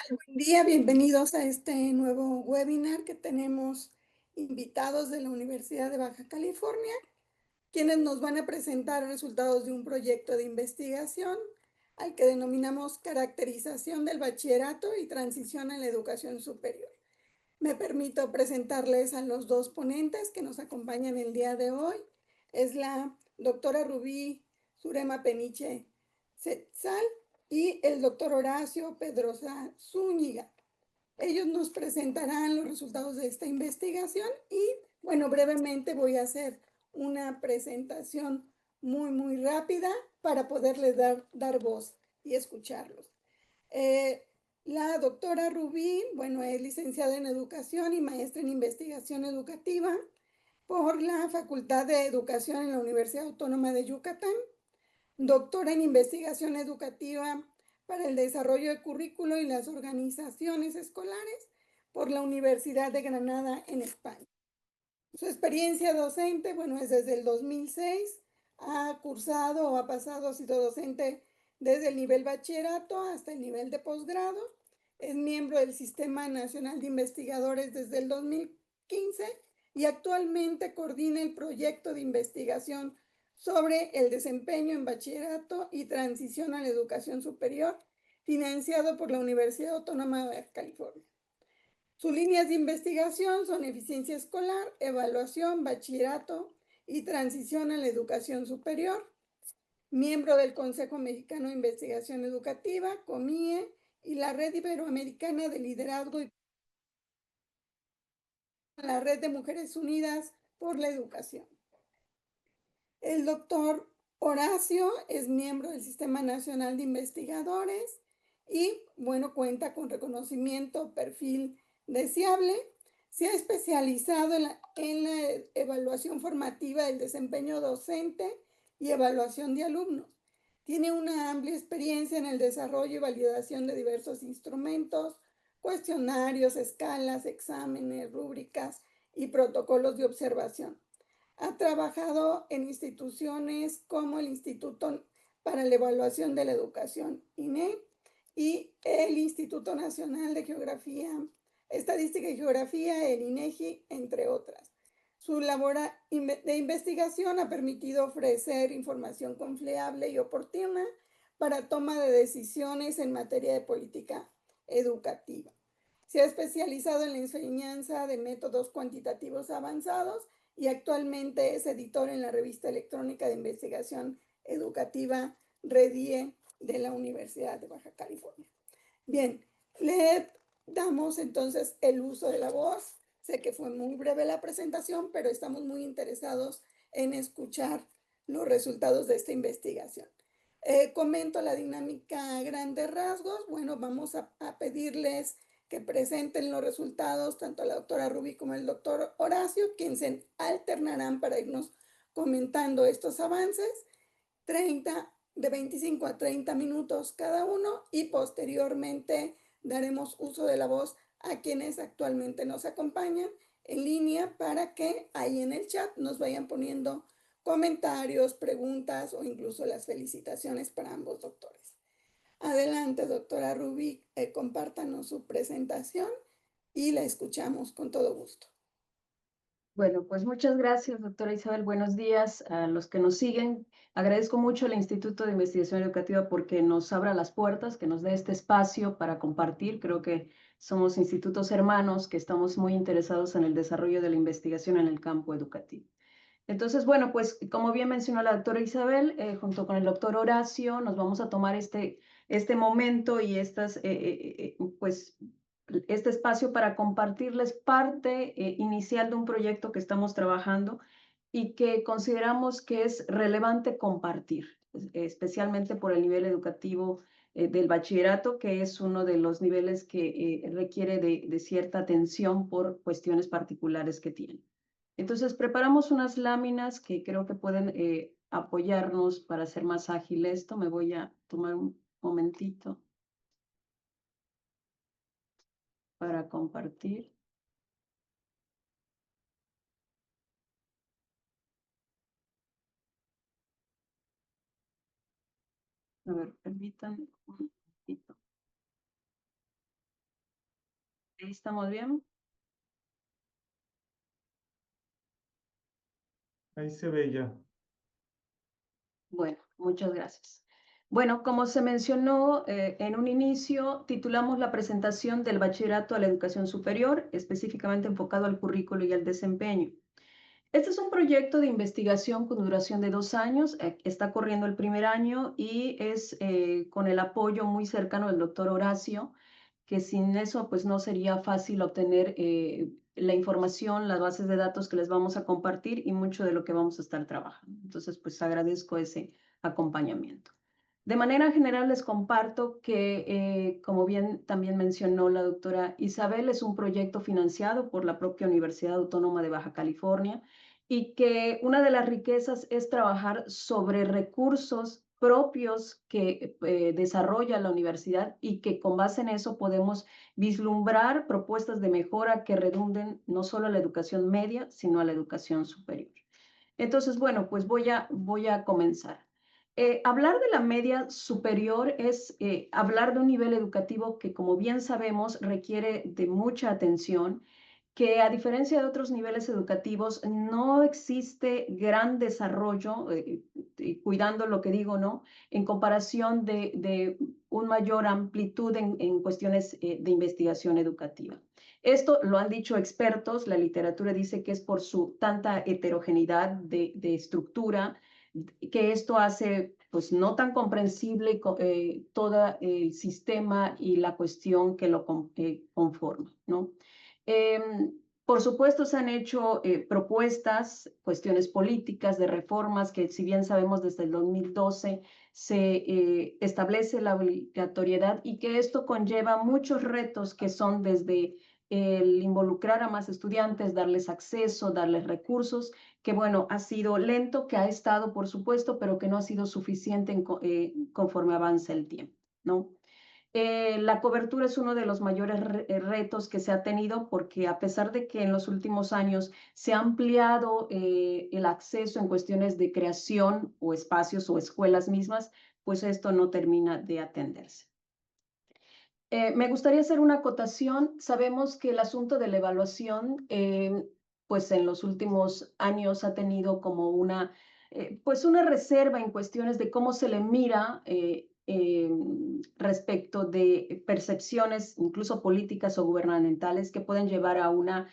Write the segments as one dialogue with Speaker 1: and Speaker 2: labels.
Speaker 1: Buen día, bienvenidos a este nuevo webinar que tenemos invitados de la Universidad de Baja California, quienes nos van a presentar resultados de un proyecto de investigación al que denominamos Caracterización del Bachillerato y Transición a la Educación Superior. Me permito presentarles a los dos ponentes que nos acompañan el día de hoy. Es la doctora Rubí Surema Peniche Setzal y el doctor Horacio Pedrosa Zúñiga. Ellos nos presentarán los resultados de esta investigación y, bueno, brevemente voy a hacer una presentación muy rápida para poderles dar voz y escucharlos. Eh, la doctora Rubí, bueno, es licenciada en Educación y maestra en Investigación Educativa por la Facultad de Educación en la Universidad Autónoma de Yucatán, doctora en Investigación Educativa para el Desarrollo de Currículo y las Organizaciones Escolares por la Universidad de Granada en España. Su experiencia docente, bueno, es desde el 2006, ha cursado o ha pasado, ha sido docente desde el nivel bachillerato hasta el nivel de posgrado, es miembro del Sistema Nacional de Investigadores desde el 2015 y actualmente coordina el proyecto de investigación sobre el desempeño en bachillerato y transición a la educación superior, financiado por la Universidad Autónoma de California. Sus líneas de investigación son eficiencia escolar, evaluación, bachillerato y transición a la educación superior. Miembro del Consejo Mexicano de Investigación Educativa, COMIE, y la Red Iberoamericana de Liderazgo y la Red de Mujeres Unidas por la Educación. El doctor Horacio es miembro del Sistema Nacional de Investigadores y, bueno, cuenta con reconocimiento, perfil deseable. Se ha especializado en la evaluación formativa del desempeño docente y evaluación de alumnos. Tiene una amplia experiencia en el desarrollo y validación de diversos instrumentos, cuestionarios, escalas, exámenes, rúbricas y protocolos de observación. Ha trabajado en instituciones como el Instituto para la Evaluación de la Educación, INE, y el Instituto Nacional de Geografía, Estadística y Geografía, el INEGI, entre otras. Su labor de investigación ha permitido ofrecer información confiable y oportuna para toma de decisiones en materia de política educativa. Se ha especializado en la enseñanza de métodos cuantitativos avanzados y actualmente es editor en la revista electrónica de investigación educativa REDIE de la Universidad de Baja California. Bien, le damos entonces el uso de la voz. Sé que fue muy breve la presentación, pero estamos muy interesados en escuchar los resultados de esta investigación. Comento la dinámica a grandes rasgos. Bueno, vamos a pedirles que presenten los resultados, tanto la doctora Rubí como el doctor Horacio, quienes se alternarán para irnos comentando estos avances, 25 a 30 minutos cada uno, y posteriormente daremos uso de la voz a quienes actualmente nos acompañan en línea para que ahí en el chat nos vayan poniendo comentarios, preguntas o incluso las felicitaciones para ambos doctores. Adelante, doctora Rubí, compártanos su presentación y la escuchamos con todo gusto.
Speaker 2: Bueno, pues muchas gracias, doctora Isabel. Buenos días a los que nos siguen. Agradezco mucho al Instituto de Investigación Educativa porque nos abra las puertas, que nos dé este espacio para compartir. Creo que somos institutos hermanos que estamos muy interesados en el desarrollo de la investigación en el campo educativo. Entonces, bueno, pues como bien mencionó la doctora Isabel, junto con el doctor Horacio, nos vamos a tomar este momento y pues este espacio para compartirles parte inicial de un proyecto que estamos trabajando y que consideramos que es relevante compartir, especialmente por el nivel educativo del bachillerato, que es uno de los niveles que requiere de cierta atención por cuestiones particulares que tiene. Entonces, preparamos unas láminas que creo que pueden apoyarnos para hacer más ágil esto. Me voy a tomar un momentito para compartir. A ver, permítanme un momentito. Ahí estamos bien.
Speaker 3: Ahí se ve ya.
Speaker 2: Bueno, muchas gracias. Bueno, como se mencionó en un inicio, titulamos la presentación del bachillerato a la educación superior, específicamente enfocado al currículo y al desempeño. Este es un proyecto de investigación con duración de 2 años, está corriendo el primer año y es con el apoyo muy cercano del doctor Horacio, que sin eso pues no sería fácil obtener la información, las bases de datos que les vamos a compartir y mucho de lo que vamos a estar trabajando. Entonces pues agradezco ese acompañamiento. De manera general les comparto que, como bien también mencionó la doctora Isabel, es un proyecto financiado por la propia Universidad Autónoma de Baja California y que una de las riquezas es trabajar sobre recursos propios que desarrolla la universidad y que con base en eso podemos vislumbrar propuestas de mejora que redunden no solo a la educación media, sino a la educación superior. Entonces, bueno, pues voy a comenzar. Hablar de la media superior es hablar de un nivel educativo que, como bien sabemos, requiere de mucha atención, que a diferencia de otros niveles educativos no existe gran desarrollo, cuidando lo que digo, ¿no? En comparación de un mayor amplitud en cuestiones de investigación educativa. Esto lo han dicho expertos, la literatura dice que es por su tanta heterogeneidad de estructura, que esto hace pues no tan comprensible todo el sistema y la cuestión que lo conforma, ¿no? Por supuesto, se han hecho propuestas, cuestiones políticas de reformas que, si bien sabemos desde el 2012, se establece la obligatoriedad y que esto conlleva muchos retos que son desde el involucrar a más estudiantes, darles acceso, darles recursos, que bueno, ha sido lento, que ha estado, por supuesto, pero que no ha sido suficiente conforme avanza el tiempo, ¿no? La cobertura es uno de los mayores retos que se ha tenido porque a pesar de que en los últimos años se ha ampliado el acceso en cuestiones de creación o espacios o escuelas mismas, pues esto no termina de atenderse. Me gustaría hacer una acotación. Sabemos que el asunto de la evaluación, pues en los últimos años ha tenido como pues una reserva en cuestiones de cómo se le mira respecto de percepciones, incluso políticas o gubernamentales, que pueden llevar a una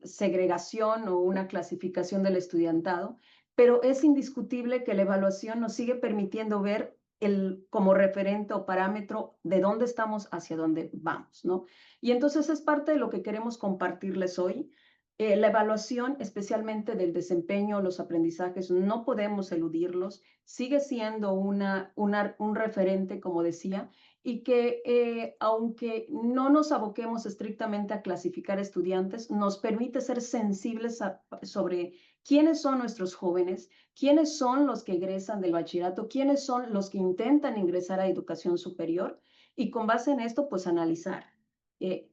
Speaker 2: segregación o una clasificación del estudiantado. Pero es indiscutible que la evaluación nos sigue permitiendo ver como referente o parámetro de dónde estamos hacia dónde vamos, ¿no? Y entonces es parte de lo que queremos compartirles hoy. La evaluación, especialmente del desempeño, los aprendizajes, no podemos eludirlos, sigue siendo un referente, como decía, y que aunque no nos aboquemos estrictamente a clasificar estudiantes, nos permite ser sensibles sobre quiénes son nuestros jóvenes, quiénes son los que egresan del bachillerato, quiénes son los que intentan ingresar a educación superior y con base en esto, pues analizar, eh,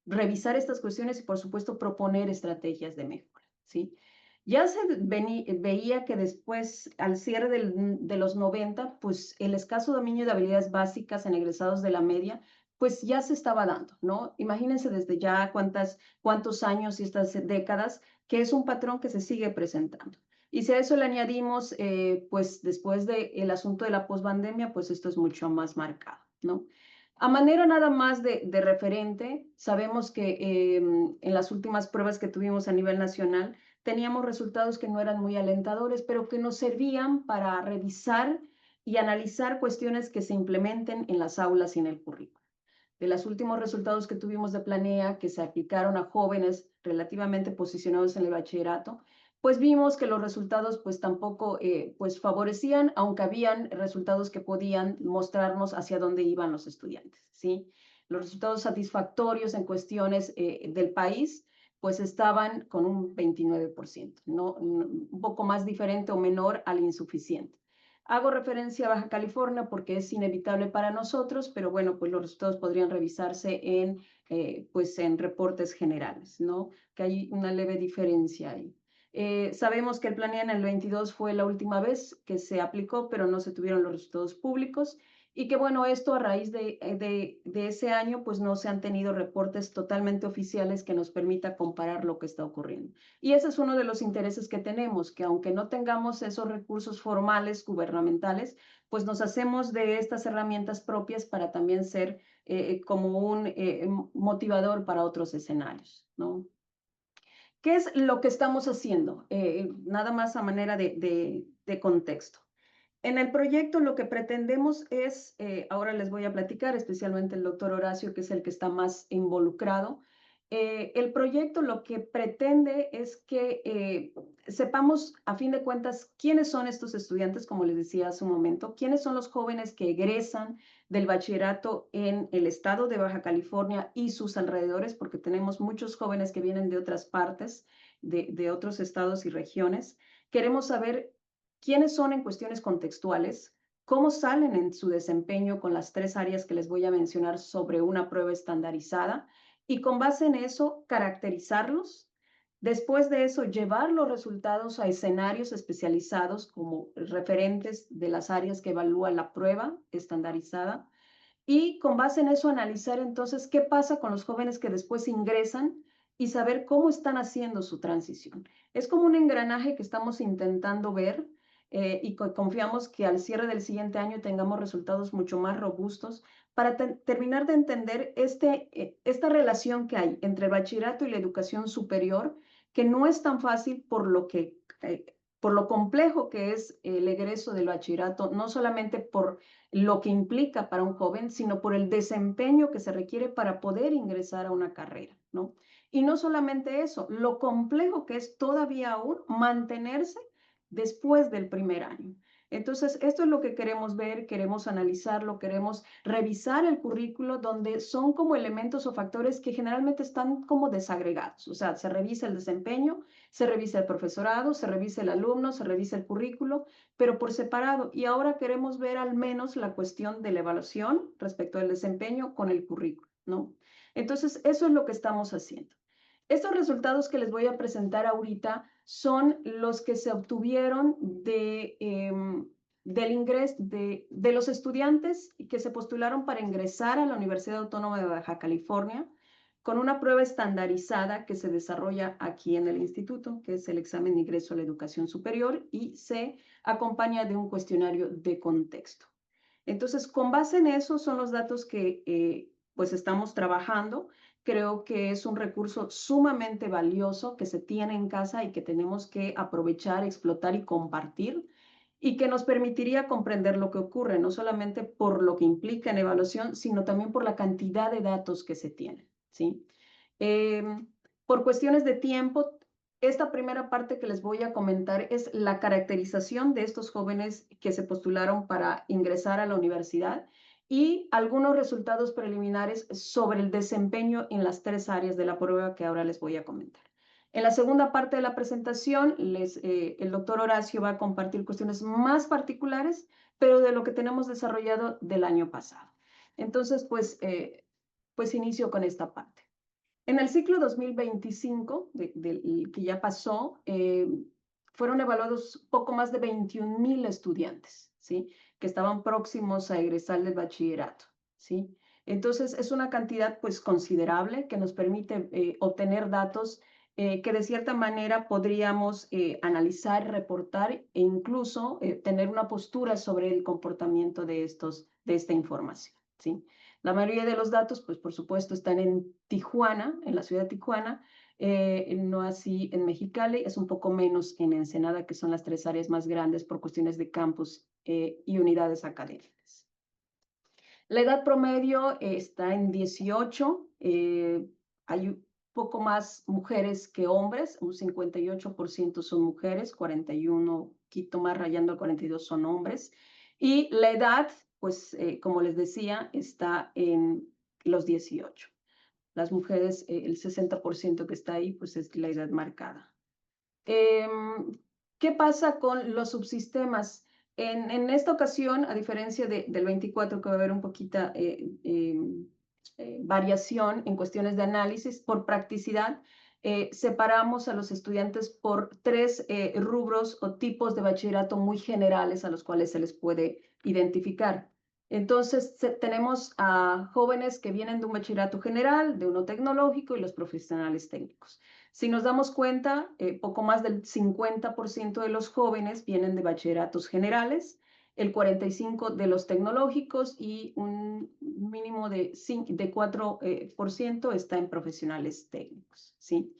Speaker 2: revisar estas cuestiones y por supuesto proponer estrategias de mejora, ¿sí? Ya se veía que después, al cierre de los 90, pues el escaso dominio de habilidades básicas en egresados de la media, pues ya se estaba dando, ¿no? Imagínense desde ya cuántos años y estas décadas, que es un patrón que se sigue presentando. Y si a eso le añadimos, pues después del asunto de la pospandemia, pues esto es mucho más marcado, ¿no? A manera nada más de referente, sabemos que en las últimas pruebas que tuvimos a nivel nacional, teníamos resultados que no eran muy alentadores, pero que nos servían para revisar y analizar cuestiones que se implementen en las aulas y en el currículo. De los últimos resultados que tuvimos de Planea, que se aplicaron a jóvenes relativamente posicionados en el bachillerato, pues vimos que los resultados pues tampoco pues favorecían, aunque habían resultados que podían mostrarnos hacia dónde iban los estudiantes, ¿sí? Los resultados satisfactorios en cuestiones del país pues estaban con un 29%, ¿no? Un poco más diferente o menor al insuficiente. Hago referencia a Baja California porque es inevitable para nosotros, pero bueno, pues los resultados podrían revisarse pues en reportes generales, ¿no? Que hay una leve diferencia ahí. Sabemos que el Planea en el 22 fue la última vez que se aplicó, pero no se tuvieron los resultados públicos y que bueno, esto a raíz de ese año, pues no se han tenido reportes totalmente oficiales que nos permita comparar lo que está ocurriendo. Y ese es uno de los intereses que tenemos, que aunque no tengamos esos recursos formales gubernamentales, pues nos hacemos de estas herramientas propias para también ser como un motivador para otros escenarios, ¿no? ¿Qué es lo que estamos haciendo? Nada más a manera de contexto. En el proyecto lo que pretendemos es, ahora les voy a platicar, especialmente el doctor Horacio, que es el que está más involucrado. El proyecto lo que pretende es que sepamos, a fin de cuentas, quiénes son estos estudiantes, como les decía hace un momento, quiénes son los jóvenes que egresan del bachillerato en el estado de Baja California y sus alrededores, porque tenemos muchos jóvenes que vienen de otras partes, de otros estados y regiones. Queremos saber quiénes son en cuestiones contextuales, cómo salen en su desempeño con las 3 áreas que les voy a mencionar sobre una prueba estandarizada y con base en eso caracterizarlos. Después de eso, llevar los resultados a escenarios especializados como referentes de las áreas que evalúa la prueba estandarizada y con base en eso analizar entonces qué pasa con los jóvenes que después ingresan y saber cómo están haciendo su transición. Es como un engranaje que estamos intentando ver y confiamos que al cierre del siguiente año tengamos resultados mucho más robustos para terminar de entender esta relación que hay entre el bachillerato y la educación superior, que no es tan fácil por lo complejo que es el egreso del bachillerato, no solamente por lo que implica para un joven, sino por el desempeño que se requiere para poder ingresar a una carrera, ¿no? Y no solamente eso, lo complejo que es todavía aún mantenerse después del primer año. Entonces, esto es lo que queremos ver, queremos analizarlo, queremos revisar el currículo donde son como elementos o factores que generalmente están como desagregados. O sea, se revisa el desempeño, se revisa el profesorado, se revisa el alumno, se revisa el currículo, pero por separado. Y ahora queremos ver al menos la cuestión de la evaluación respecto al desempeño con el currículo, ¿no? Entonces, eso es lo que estamos haciendo. Estos resultados que les voy a presentar ahorita son los que se obtuvieron del ingreso de los estudiantes que se postularon para ingresar a la Universidad Autónoma de Baja California con una prueba estandarizada que se desarrolla aquí en el instituto, que es el examen de ingreso a la educación superior y se acompaña de un cuestionario de contexto. Entonces, con base en eso son los datos que pues estamos trabajando. Creo que es un recurso sumamente valioso que se tiene en casa y que tenemos que aprovechar, explotar y compartir y que nos permitiría comprender lo que ocurre, no solamente por lo que implica en evaluación, sino también por la cantidad de datos que se tienen, ¿sí? Eh, por cuestiones de tiempo, esta primera parte que les voy a comentar es la caracterización de estos jóvenes que se postularon para ingresar a la universidad y algunos resultados preliminares sobre el desempeño en las 3 áreas de la prueba que ahora les voy a comentar. En la segunda parte de la presentación, el doctor Horacio va a compartir cuestiones más particulares, pero de lo que tenemos desarrollado del año pasado. Entonces, pues inicio con esta parte. En el ciclo 2025, que ya pasó, fueron evaluados poco más de 21,000 estudiantes, ¿sí? Que estaban próximos a egresar del bachillerato, ¿sí? Entonces, es una cantidad, pues, considerable que nos permite obtener datos que de cierta manera podríamos analizar, reportar e incluso tener una postura sobre el comportamiento de esta información, ¿sí? La mayoría de los datos, pues por supuesto, están en Tijuana, en la ciudad de Tijuana, no así en Mexicali, es un poco menos en Ensenada, que son las 3 áreas más grandes por cuestiones de campus y unidades académicas. La edad promedio está en 18, hay un poco más mujeres que hombres, un 58% son mujeres, 41, poquito más rayando al 42 son hombres, y la edad, pues como les decía, está en los 18. Las mujeres, el 60% que está ahí, pues es la edad marcada. ¿Qué pasa con los subsistemas? En esta ocasión, a diferencia del 24, que va a haber un poquita variación en cuestiones de análisis, por practicidad, separamos a los estudiantes por 3 rubros o tipos de bachillerato muy generales a los cuales se les puede identificar. Entonces, tenemos a jóvenes que vienen de un bachillerato general, de uno tecnológico y los profesionales técnicos. Si nos damos cuenta, poco más del 50% de los jóvenes vienen de bachilleratos generales, el 45% de los tecnológicos y un mínimo de 4% está en profesionales técnicos, ¿sí?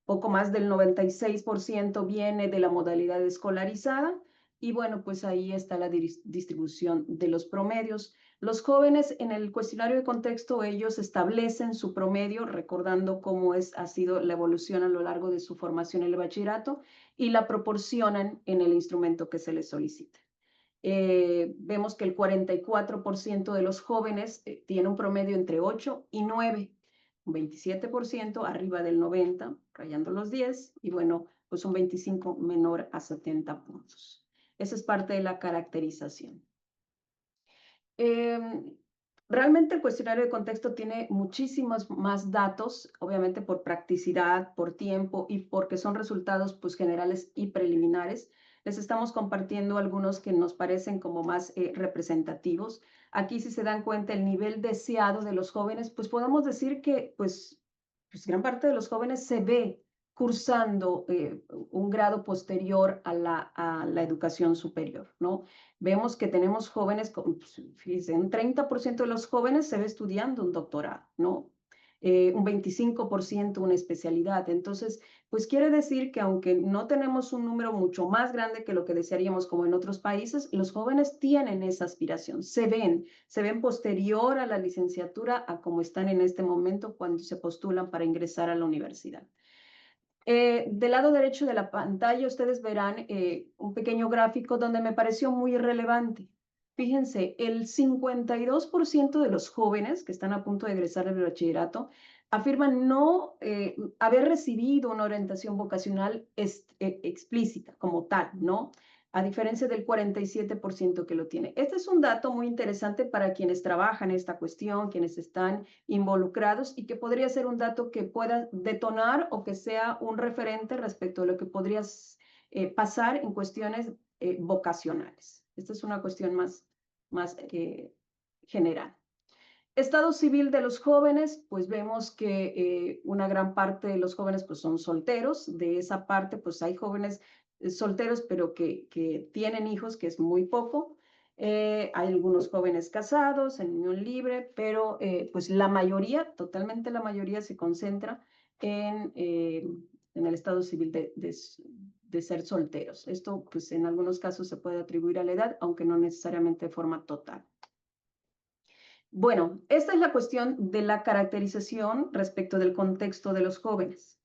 Speaker 2: Poco más del 96% viene de la modalidad escolarizada y bueno, pues ahí está la distribución de los promedios. Los jóvenes en el cuestionario de contexto, ellos establecen su promedio, recordando cómo ha sido la evolución a lo largo de su formación en el bachillerato y la proporcionan en el instrumento que se les solicita. Vemos que el 44% de los jóvenes tiene un promedio entre 8 y 9, un 27% arriba del 90, rayando los 10, y bueno, pues un 25 menor a 70 puntos. Esa es parte de la caracterización. Realmente el cuestionario de contexto tiene muchísimos más datos, obviamente por practicidad, por tiempo y porque son resultados pues generales y preliminares. Les estamos compartiendo algunos que nos parecen como más representativos. Aquí, si se dan cuenta, el nivel deseado de los jóvenes, pues podemos decir que pues gran parte de los jóvenes se ve cursando un grado posterior a la educación superior, ¿no? Vemos que tenemos jóvenes, fíjense, un 30% de los jóvenes se ve estudiando un doctorado, ¿no? Un 25% una especialidad. Entonces, pues quiere decir que aunque no tenemos un número mucho más grande que lo que desearíamos como en otros países, los jóvenes tienen esa aspiración, se ven posterior a la licenciatura a como están en este momento cuando se postulan para ingresar a la universidad. Del lado derecho de la pantalla ustedes verán un pequeño gráfico donde me pareció muy relevante. Fíjense, el 52% de los jóvenes que están a punto de egresar del bachillerato afirman no haber recibido una orientación vocacional explícita como tal, ¿no? A diferencia del 47% que lo tiene. Este es un dato muy interesante para quienes trabajan esta cuestión, quienes están involucrados y que podría ser un dato que pueda detonar o que sea un referente respecto a lo que podría pasar en cuestiones vocacionales. Esta es una cuestión más general. Estado civil de los jóvenes, pues vemos que una gran parte de los jóvenes pues son solteros. De esa parte pues hay jóvenes solteros pero que tienen hijos, que es muy poco. Hay algunos jóvenes casados en unión libre, pero pues la mayoría, totalmente la mayoría se concentra en el estado civil de ser solteros. Esto pues en algunos casos se puede atribuir a la edad, aunque no necesariamente de forma total. Bueno, esta es la cuestión de la caracterización respecto del contexto de los jóvenes.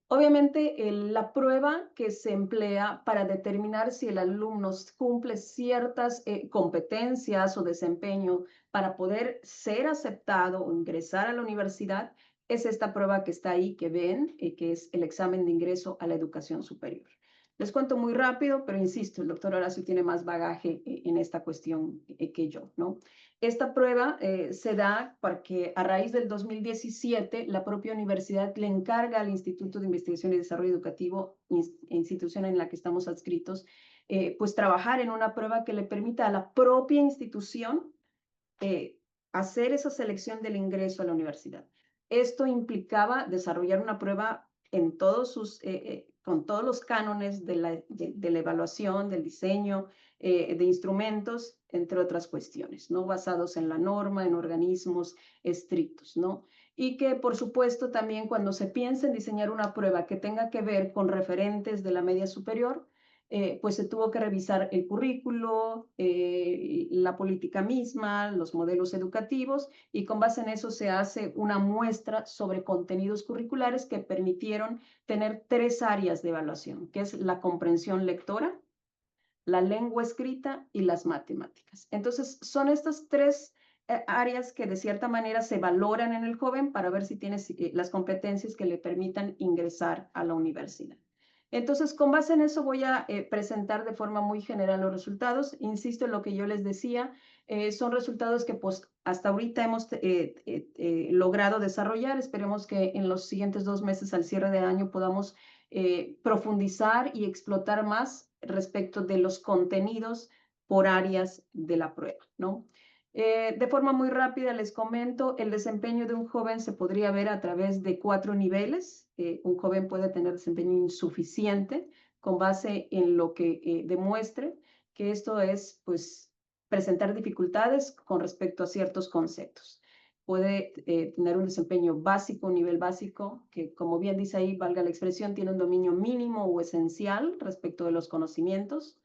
Speaker 2: Obviamente, la prueba que se emplea para determinar si el alumno cumple ciertas competencias o desempeño para poder ser aceptado o ingresar a la universidad es esta prueba que está ahí, que ven, que es el examen de ingreso a la educación superior. Les cuento muy rápido, pero insisto, el doctor Horacio tiene más bagaje en esta cuestión que yo, ¿no? Esta prueba se da porque a raíz del 2017 la propia universidad le encarga al Instituto de Investigación y Desarrollo Educativo, institución en la que estamos adscritos, pues trabajar en una prueba que le permita a la propia institución hacer esa selección del ingreso a la universidad. Esto implicaba desarrollar una prueba en con todos los cánones de la evaluación, del diseño, de instrumentos, entre otras cuestiones, ¿no? Basados en la norma, en organismos estrictos, ¿no? Y que, por supuesto, también cuando se piensa en diseñar una prueba que tenga que ver con referentes de la media superior, pues se tuvo que revisar el currículo, la política misma, los modelos educativos, y con base en eso se hace una muestra sobre contenidos curriculares que permitieron tener 3 áreas de evaluación, que es la comprensión lectora, la lengua escrita y las matemáticas. Entonces, son estas 3 áreas que de cierta manera se valoran en el joven para ver si tiene las competencias que le permitan ingresar a la universidad. Entonces, con base en eso voy a presentar de forma muy general los resultados. Insisto en lo que yo les decía, son resultados que pues hasta ahorita hemos logrado desarrollar. Esperemos que en los siguientes 2 meses al cierre de año podamos profundizar y explotar más respecto de los contenidos por áreas de la prueba, ¿no? De forma muy rápida les comento, el desempeño de un joven se podría ver a través de 4 niveles. Un joven puede tener desempeño insuficiente con base en lo que demuestre, que esto es, pues, presentar dificultades con respecto a ciertos conceptos. Puede tener un desempeño básico, un nivel básico, que como bien dice ahí, valga la expresión, tiene un dominio mínimo o esencial respecto de los conocimientos.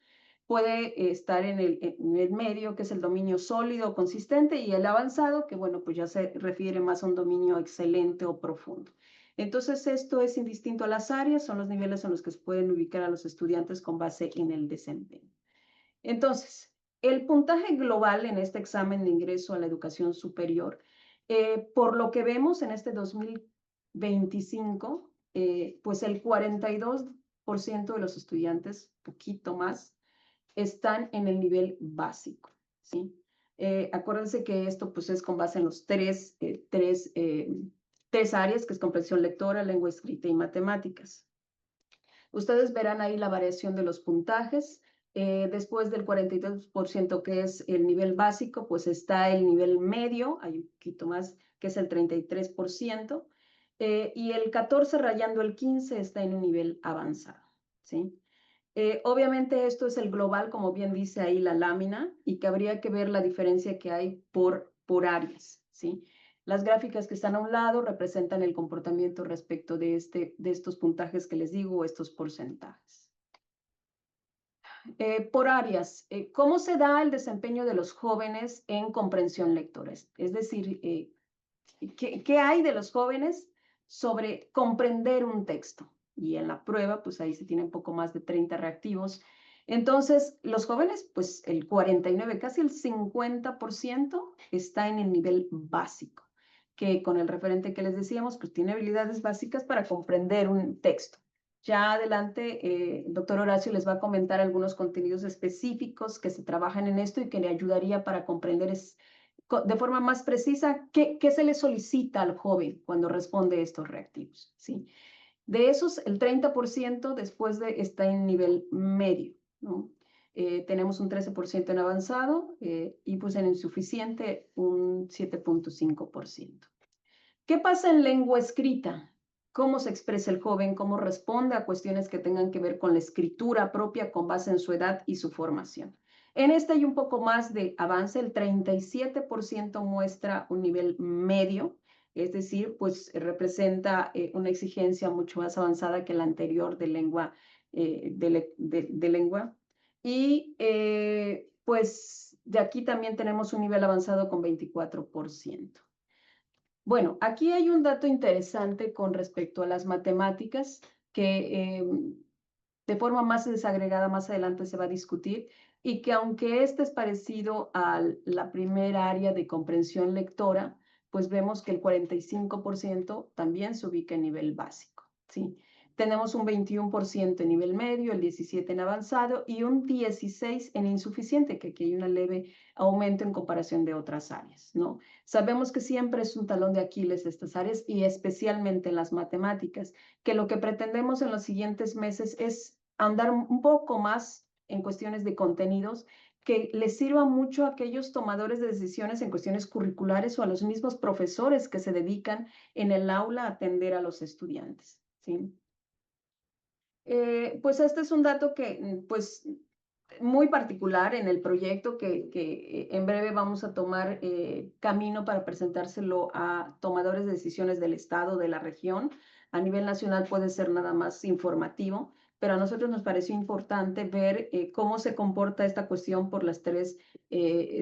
Speaker 2: Puede estar en el nivel medio, que es el dominio sólido, consistente, y el avanzado, que bueno, pues ya se refiere más a un dominio excelente o profundo. Entonces, esto es indistinto a las áreas, son los niveles en los que se pueden ubicar a los estudiantes con base en el desempeño. Entonces, el puntaje global en este examen de ingreso a la educación superior, por lo que vemos en este 2025, pues el 42% de los estudiantes, poquito más, están en el nivel básico, ¿sí? Acuérdense que esto pues es con base en los tres áreas, que es comprensión lectora, lengua escrita y matemáticas. Ustedes verán ahí la variación de los puntajes. Después del 42%, que es el nivel básico, pues está el nivel medio, hay un poquito más, que es el 33%, y el 14 rayando el 15 está en un nivel avanzado, ¿sí? Obviamente esto es el global, como bien dice ahí la lámina, y que habría que ver la diferencia que hay por áreas, ¿sí? Las gráficas que están a un lado representan el comportamiento respecto de estos puntajes que les digo, estos porcentajes. Por áreas, ¿cómo se da el desempeño de los jóvenes en comprensión lectora? Es decir, ¿qué hay de los jóvenes sobre comprender un texto? Y en la prueba, pues ahí se tiene un poco más de 30 reactivos. Entonces, los jóvenes, pues el 49, casi el 50% está en el nivel básico, que con el referente que les decíamos, pues tiene habilidades básicas para comprender un texto. Ya adelante, el doctor Horacio les va a comentar algunos contenidos específicos que se trabajan en esto y que le ayudaría para comprender de forma más precisa qué se le solicita al joven cuando responde estos reactivos, ¿sí? De esos, el 30% está en nivel medio, ¿no? Tenemos un 13% en avanzado y pues en insuficiente un 7.5%. ¿Qué pasa en lengua escrita? ¿Cómo se expresa el joven? ¿Cómo responde a cuestiones que tengan que ver con la escritura propia con base en su edad y su formación? En este hay un poco más de avance, el 37% muestra un nivel medio, es decir, pues representa una exigencia mucho más avanzada que la anterior de lengua. Lengua. Y pues de aquí también tenemos un nivel avanzado con 24%. Bueno, aquí hay un dato interesante con respecto a las matemáticas que de forma más desagregada más adelante se va a discutir y que aunque este es parecido a la primera área de comprensión lectora, pues vemos que el 45% también se ubica en nivel básico, ¿sí? Tenemos un 21% en nivel medio, el 17% en avanzado y un 16% en insuficiente, que aquí hay un leve aumento en comparación de otras áreas, ¿no? Sabemos que siempre es un talón de Aquiles estas áreas y especialmente en las matemáticas, que lo que pretendemos en los siguientes meses es andar un poco más en cuestiones de contenidos que les sirva mucho a aquellos tomadores de decisiones en cuestiones curriculares o a los mismos profesores que se dedican en el aula a atender a los estudiantes, ¿sí? Pues este es un dato que, pues, muy particular en el proyecto que en breve vamos a tomar camino para presentárselo a tomadores de decisiones del Estado, de la región. A nivel nacional puede ser nada más informativo, pero a nosotros nos pareció importante ver cómo se comporta esta cuestión por las tres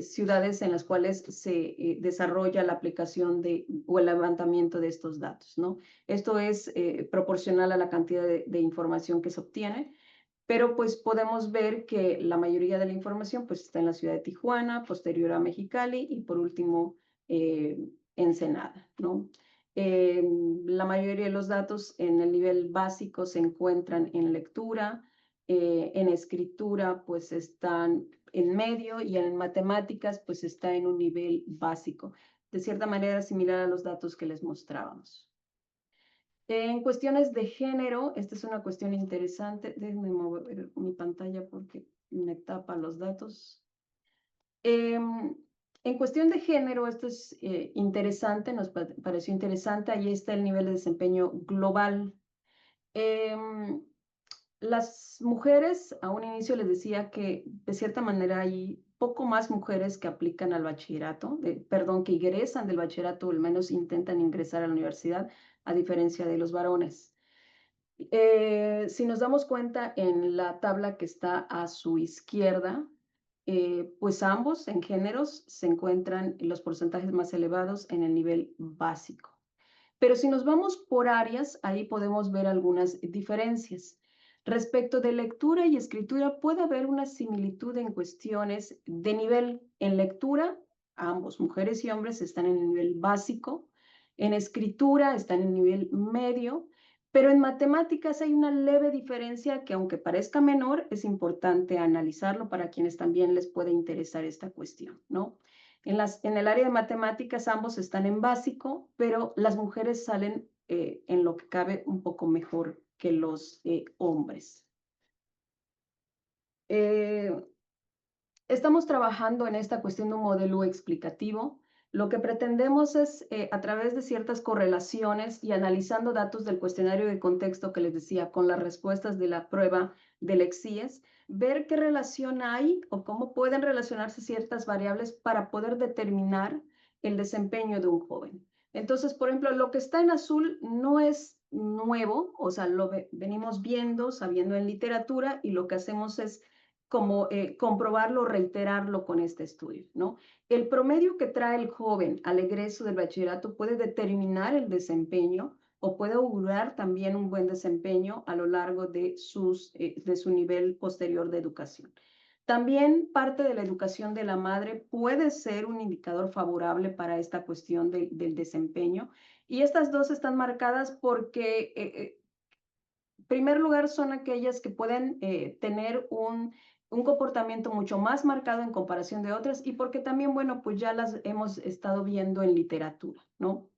Speaker 2: ciudades en las cuales se desarrolla la aplicación o el levantamiento de estos datos, ¿no? Esto es proporcional a la cantidad de información que se obtiene, pero pues podemos ver que la mayoría de la información pues está en la ciudad de Tijuana, posterior a Mexicali y por último Ensenada, ¿no? La mayoría de los datos en el nivel básico se encuentran en lectura, en escritura pues están en medio y en matemáticas pues está en un nivel básico, de cierta manera similar a los datos que les mostrábamos. En cuestiones de género, esta es una cuestión interesante. Déjenme mover mi pantalla porque me tapa los datos. En cuestión de género, esto es interesante, nos pareció interesante, ahí está el nivel de desempeño global. Em, las mujeres, a un inicio les decía que de cierta manera hay poco más mujeres que aplican al bachillerato, perdón, que ingresan del bachillerato o al menos intentan ingresar a la universidad, a diferencia de los varones. Si nos damos cuenta en la tabla que está a su izquierda, pues ambos en géneros se encuentran los porcentajes más elevados en el nivel básico. Pero si nos vamos por áreas, ahí podemos ver algunas diferencias. Respecto de lectura y escritura, puede haber una similitud en cuestiones de nivel. En lectura, ambos, mujeres y hombres, están en el nivel básico. En escritura, están en el nivel medio. Pero en matemáticas hay una leve diferencia que, aunque parezca menor, es importante analizarlo para quienes también les puede interesar esta cuestión, ¿no? En el área de matemáticas ambos están en básico, pero las mujeres salen en lo que cabe un poco mejor que los hombres. Estamos trabajando en esta cuestión de un modelo explicativo. Lo que pretendemos es, a través de ciertas correlaciones y analizando datos del cuestionario de contexto que les decía, con las respuestas de la prueba del EXIES, ver qué relación hay o cómo pueden relacionarse ciertas variables para poder determinar el desempeño de un joven. Entonces, por ejemplo, lo que está en azul no es nuevo, o sea, lo venimos viendo, sabiendo en literatura, y lo que hacemos es como comprobarlo, reiterarlo con este estudio, ¿no? El promedio que trae el joven al egreso del bachillerato puede determinar el desempeño o puede augurar también un buen desempeño a lo largo de su nivel posterior de educación. También parte de la educación de la madre puede ser un indicador favorable para esta cuestión del desempeño. Y estas dos están marcadas porque en primer lugar, son aquellas que pueden tener un comportamiento mucho más marcado en comparación de otras y porque también, bueno, pues ya las hemos estado viendo en literatura, ¿no?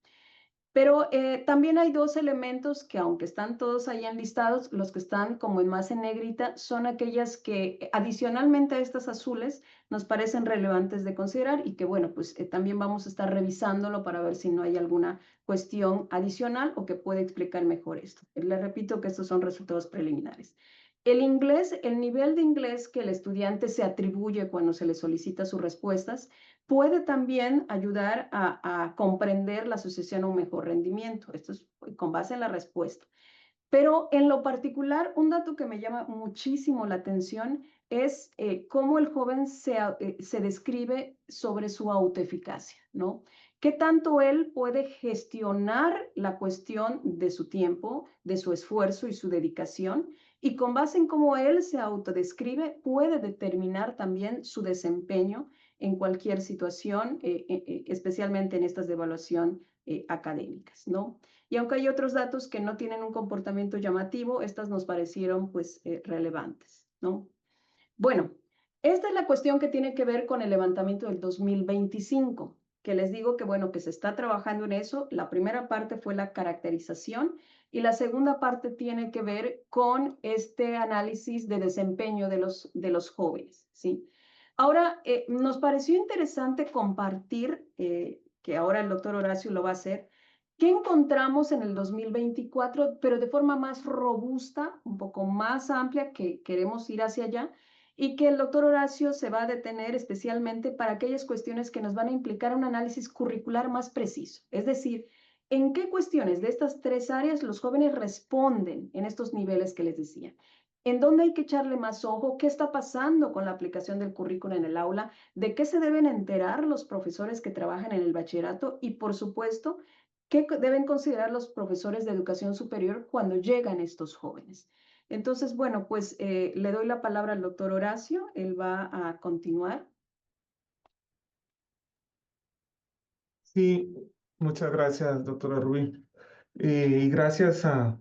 Speaker 2: Pero también hay dos elementos que, aunque están todos ahí enlistados, los que están como más en negrita son aquellas que, adicionalmente a estas azules, nos parecen relevantes de considerar y que, bueno, pues también vamos a estar revisándolo para ver si no hay alguna cuestión adicional o que puede explicar mejor esto. Les repito que estos son resultados preliminares. El inglés, el nivel de inglés que el estudiante se atribuye cuando se le solicita sus respuestas, puede también ayudar a comprender la asociación a un mejor rendimiento. Esto es con base en la respuesta. Pero en lo particular, un dato que me llama muchísimo la atención es cómo el joven se describe sobre su autoeficacia, ¿no? ¿Qué tanto él puede gestionar la cuestión de su tiempo, de su esfuerzo y su dedicación? Y con base en cómo él se autodescribe, puede determinar también su desempeño en cualquier situación, especialmente en estas de evaluación académicas, ¿no? Y aunque hay otros datos que no tienen un comportamiento llamativo, estas nos parecieron pues relevantes, ¿no? Bueno, esta es la cuestión que tiene que ver con el levantamiento del 2025, que les digo que bueno, que se está trabajando en eso. La primera parte fue la caracterización y la segunda parte tiene que ver con este análisis de desempeño de los jóvenes, ¿sí? Ahora, nos pareció interesante compartir, que ahora el doctor Horacio lo va a hacer, qué encontramos en el 2024, pero de forma más robusta, un poco más amplia, que queremos ir hacia allá, y que el doctor Horacio se va a detener especialmente para aquellas cuestiones que nos van a implicar un análisis curricular más preciso. Es decir, en qué cuestiones de estas tres áreas los jóvenes responden en estos niveles que les decía. ¿En dónde hay que echarle más ojo? ¿Qué está pasando con la aplicación del currículo en el aula? ¿De qué se deben enterar los profesores que trabajan en el bachillerato? Y, por supuesto, ¿qué deben considerar los profesores de educación superior cuando llegan estos jóvenes? Entonces, bueno, pues le doy la palabra al doctor Horacio, él va a continuar.
Speaker 3: Sí, muchas gracias, doctora Rubí. Y gracias a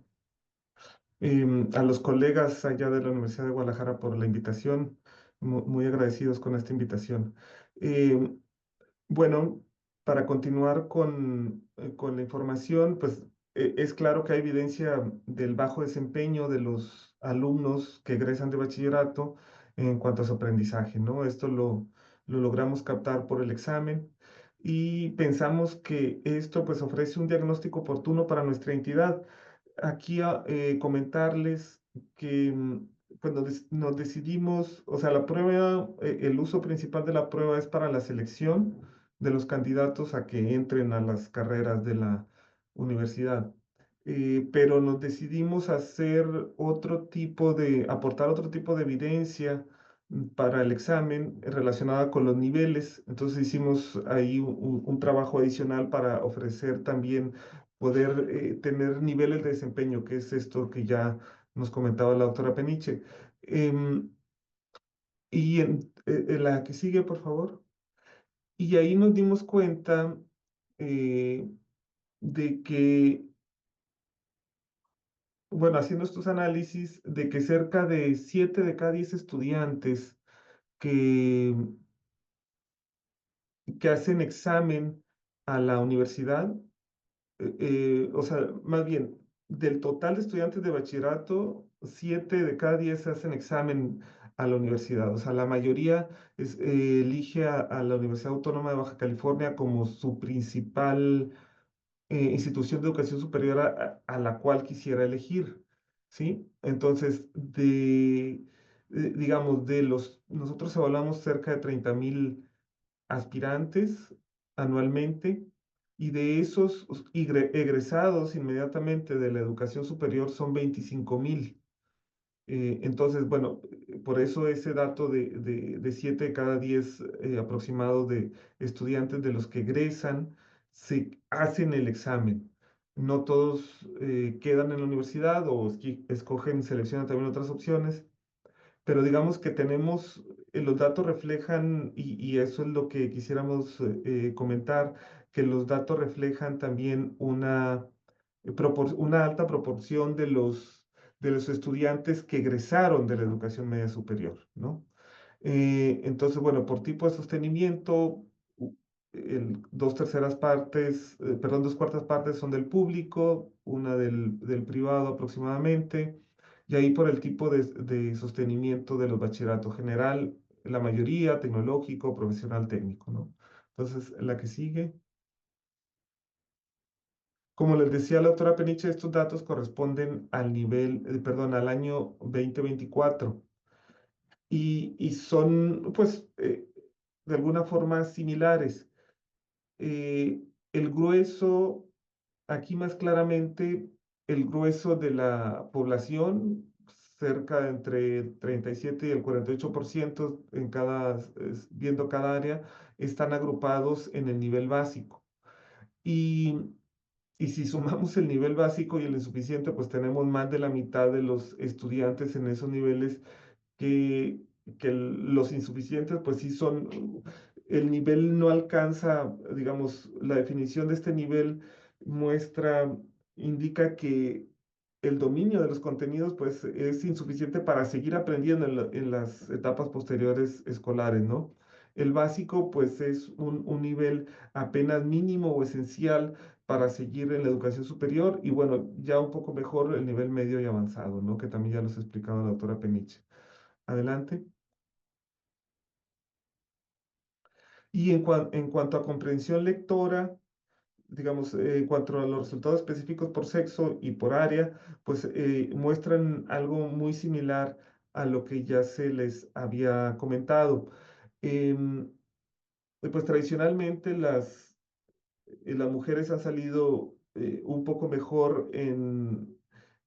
Speaker 3: los colegas allá de la Universidad de Guadalajara por la invitación. Muy agradecidos con esta invitación. Em, bueno, para continuar con la información, pues es claro que hay evidencia del bajo desempeño de los alumnos que egresan de bachillerato en cuanto a su aprendizaje, ¿no? Esto lo logramos captar por el examen y pensamos que esto pues ofrece un diagnóstico oportuno para nuestra entidad. Aquí comentarles que pues nos decidimos, o sea, la prueba, el uso principal de la prueba es para la selección de los candidatos a que entren a las carreras de la universidad. Pero nos decidimos hacer aportar otro tipo de evidencia para el examen relacionada con los niveles. Entonces hicimos ahí un trabajo adicional para ofrecer también poder tener niveles de desempeño, que es esto que ya nos comentaba la doctora Peniche. Em, en la que sigue, por favor. Y ahí nos dimos cuenta eh, de que, bueno, haciendo estos análisis, de que cerca de 7 de cada 10 estudiantes que, que hacen examen a la universidad, o sea, más bien, del total de estudiantes de bachillerato, 7 de cada 10 hacen examen a la universidad. O sea, la mayoría elige a la Universidad Autónoma de Baja California como su principal institución de educación superior a la cual quisiera elegir, ¿sí? Entonces, digamos, nosotros evaluamos cerca de 30,000 aspirantes anualmente y de esos egresados inmediatamente de la educación superior son 25,000. Entonces, bueno, por eso ese dato de 7 de cada 10 aproximados de estudiantes de los que egresan se hacen el examen. No todos quedan en la universidad o escogen, seleccionan también otras opciones, pero digamos que tenemos, los datos reflejan, y eso es lo que quisiéramos comentar, que los datos reflejan también una alta proporción de los estudiantes que egresaron de la educación media superior, ¿no? Entonces, bueno, por tipo de sostenimiento, u- dos terceras partes, perdón, dos cuartas partes son del público, una del privado aproximadamente, y ahí por el tipo de sostenimiento de los bachilleratos general, la mayoría, tecnológico, profesional técnico, ¿no? Entonces, la que sigue. Como les decía la doctora Peniche, estos datos corresponden al perdón, al año 2024 y son, pues, de alguna forma similares. El grueso, aquí más claramente, el grueso de la población, cerca de entre 37 y el 48% viendo cada área, están agrupados en el nivel básico. Y, y si sumamos el nivel básico y el insuficiente, pues tenemos más de la mitad de los estudiantes en esos niveles que, los insuficientes, pues sí son, el nivel no alcanza, digamos, la definición de este nivel muestra, indica que el dominio de los contenidos, pues es insuficiente para seguir aprendiendo en las etapas posteriores escolares, ¿no? El básico, pues es un nivel apenas mínimo o esencial para seguir en la educación superior y bueno, ya un poco mejor el nivel medio y avanzado, ¿no? Que también ya los ha explicado la doctora Peniche. Adelante. Y en cuanto a comprensión lectora, digamos, en cuanto a los resultados específicos por sexo y por área, pues muestran algo muy similar a lo que ya se les había comentado. Em, pues tradicionalmente las mujeres han salido un poco mejor en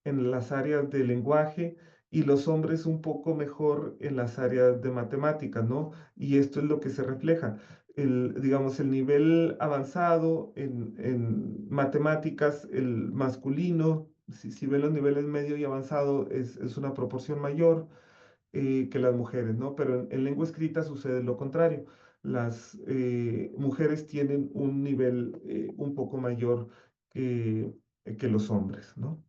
Speaker 3: las áreas de lenguaje y los hombres un poco mejor en las áreas de matemáticas, ¿no? Y esto es lo que se refleja. Digamos, el nivel avanzado en matemáticas, el masculino, si ven los niveles medio y avanzado, es una proporción mayor que las mujeres, ¿no? Pero en lengua escrita sucede lo contrario. Las mujeres tienen un nivel un poco mayor que los hombres, ¿no?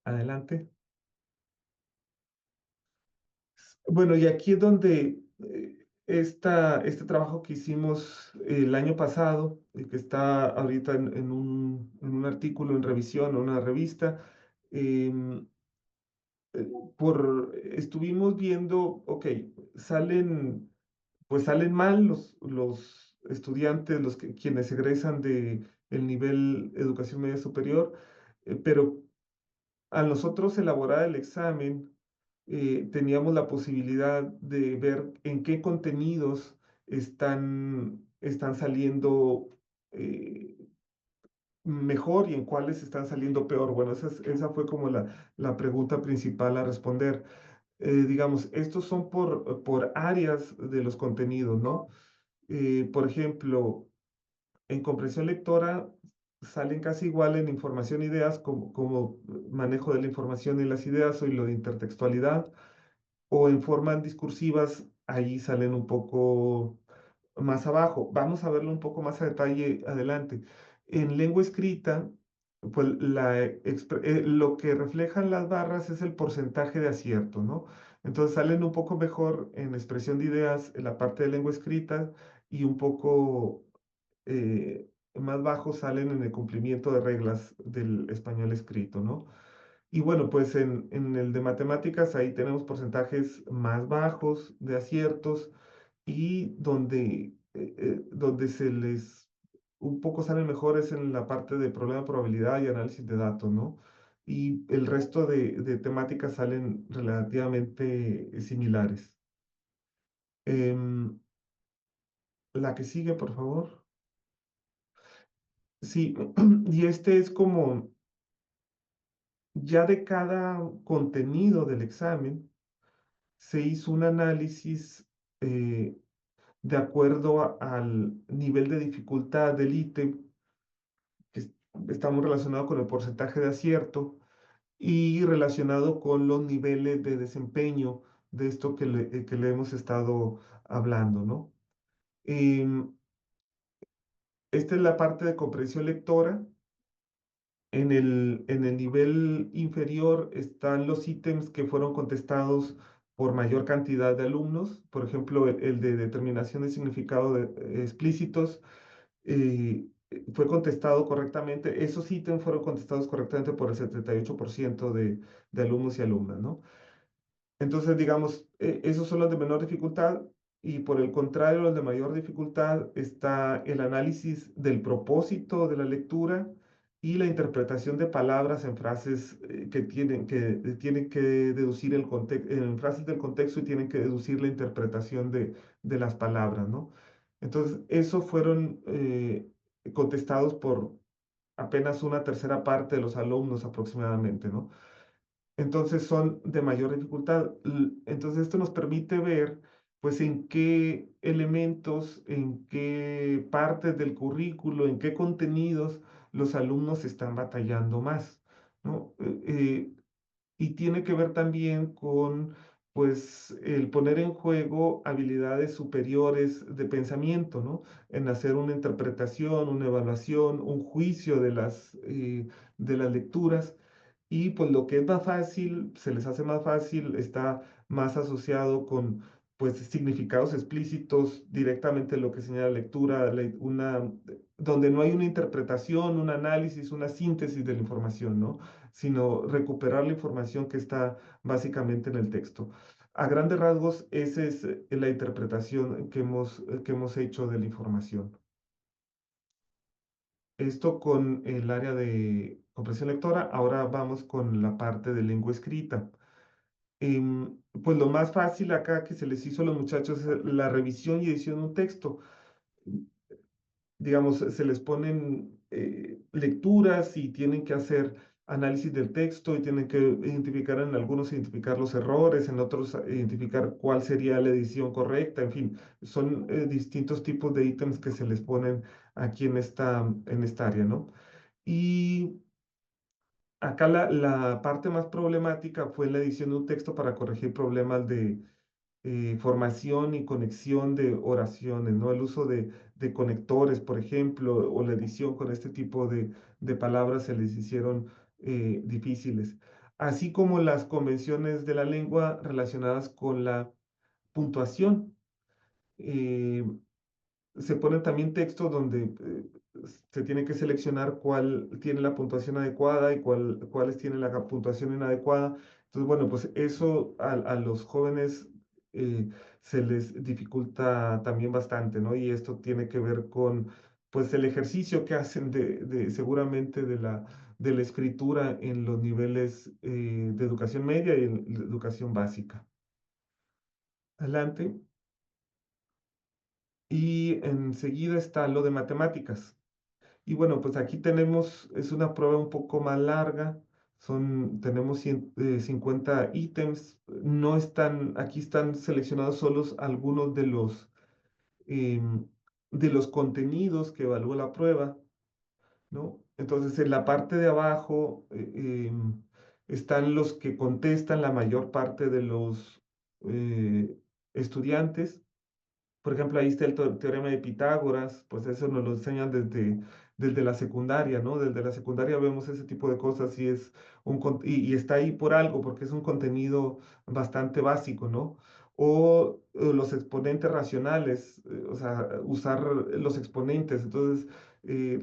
Speaker 3: Adelante. Bueno, y aquí es donde este trabajo que hicimos el año pasado, que está ahorita en un artículo en revisión, en una revista, em, estuvimos viendo, ok, salen pues salen mal los estudiantes, quienes egresan de el nivel educación media superior, pero al nosotros elaborar el examen, teníamos la posibilidad de ver en qué contenidos están saliendo eh, mejor y en cuáles están saliendo peor. Bueno, esa fue como la pregunta principal a responder. Digamos, estos son por áreas de los contenidos, ¿no? Por ejemplo, en comprensión lectora salen casi igual en información e ideas como manejo de la información y las ideas o lo de intertextualidad, o en formas discursivas, ahí salen un poco más abajo. Vamos a verlo un poco más a detalle adelante. En lengua escrita, pues lo que reflejan las barras es el porcentaje de acierto, ¿no? Entonces salen un poco mejor en expresión de ideas en la parte de lengua escrita y un poco más bajos salen en el cumplimiento de reglas del español escrito, ¿no? Y bueno, pues en el de matemáticas ahí tenemos porcentajes más bajos de aciertos y donde se les un poco salen mejores en la parte de problema de probabilidad y análisis de datos, ¿no? Y el resto de temáticas salen relativamente similares. Em, la que sigue, por favor. Sí, y este es como ya de cada contenido del examen se hizo un análisis de acuerdo al nivel de dificultad del ítem, que está muy relacionado con el porcentaje de acierto y relacionado con los niveles de desempeño de esto que le hemos estado hablando, ¿no? Em, Esta es la parte de comprensión lectora. En el nivel inferior están los ítems que fueron contestados por mayor cantidad de alumnos, por ejemplo, el de determinación de significado explícitos fue contestado correctamente, esos ítems fueron contestados correctamente por el 78% de alumnos y alumnas, ¿no? Entonces, digamos, esos son los de menor dificultad y por el contrario, los de mayor dificultad está el análisis del propósito de la lectura y la interpretación de palabras en frases tienen que deducir el contexto, en frases del contexto y tienen que deducir la interpretación de las palabras, ¿no? Entonces, esos fueron contestados por apenas una tercera parte de los alumnos aproximadamente, ¿no? Entonces son de mayor dificultad. Entonces esto nos permite ver, pues, en qué elementos, en qué partes del currículo, en qué contenidos los alumnos están batallando más, ¿no? Y tiene que ver también con, pues, el poner en juego habilidades superiores de pensamiento, ¿no? En hacer una interpretación, una evaluación, un juicio de las lecturas y pues lo que es más fácil, se les hace más fácil, está más asociado con pues significados explícitos, directamente lo que señala la lectura, donde no hay una interpretación, un análisis, una síntesis de la información, ¿no? Sino recuperar la información que está básicamente en el texto. A grandes rasgos, esa es la interpretación que hemos hecho de la información. Esto con el área de comprensión lectora. Ahora vamos con la parte de lengua escrita. Pues lo más fácil acá que se les hizo a los muchachos es la revisión y edición de un texto. Digamos, se les ponen lecturas y tienen que hacer análisis del texto y tienen que identificar en algunos, identificar los errores, en otros identificar cuál sería la edición correcta, en fin, son distintos tipos de ítems que se les ponen aquí en esta área, ¿no? Y acá la parte más problemática fue la edición de un texto para corregir problemas de formación y conexión de oraciones, ¿no? El uso de conectores, por ejemplo, o la edición con este tipo de palabras se les hicieron difíciles, así como las convenciones de la lengua relacionadas con la puntuación. Eh, Se ponen también textos donde se tiene que seleccionar cuál tiene la puntuación adecuada y cuáles tienen la puntuación inadecuada. Entonces, bueno, pues eso a los jóvenes se les dificulta también bastante, ¿no? Y esto tiene que ver con, pues, el ejercicio que hacen seguramente de la escritura en los niveles de educación media y en la educación básica. Adelante. Y enseguida está lo de matemáticas. Y bueno, pues aquí tenemos, es una prueba un poco más larga, tenemos 50 ítems, no están, aquí están seleccionados solos algunos de los contenidos que evalúa la prueba, ¿no? Entonces, en la parte de abajo están los que contestan la mayor parte de los estudiantes. Por ejemplo, ahí está el teorema de Pitágoras, pues eso nos lo enseñan desde la secundaria, ¿no? Desde la secundaria vemos ese tipo de cosas y, y está ahí por algo, porque es un contenido bastante básico, ¿no? O los exponentes racionales, o sea, usar los exponentes. Entonces, eh,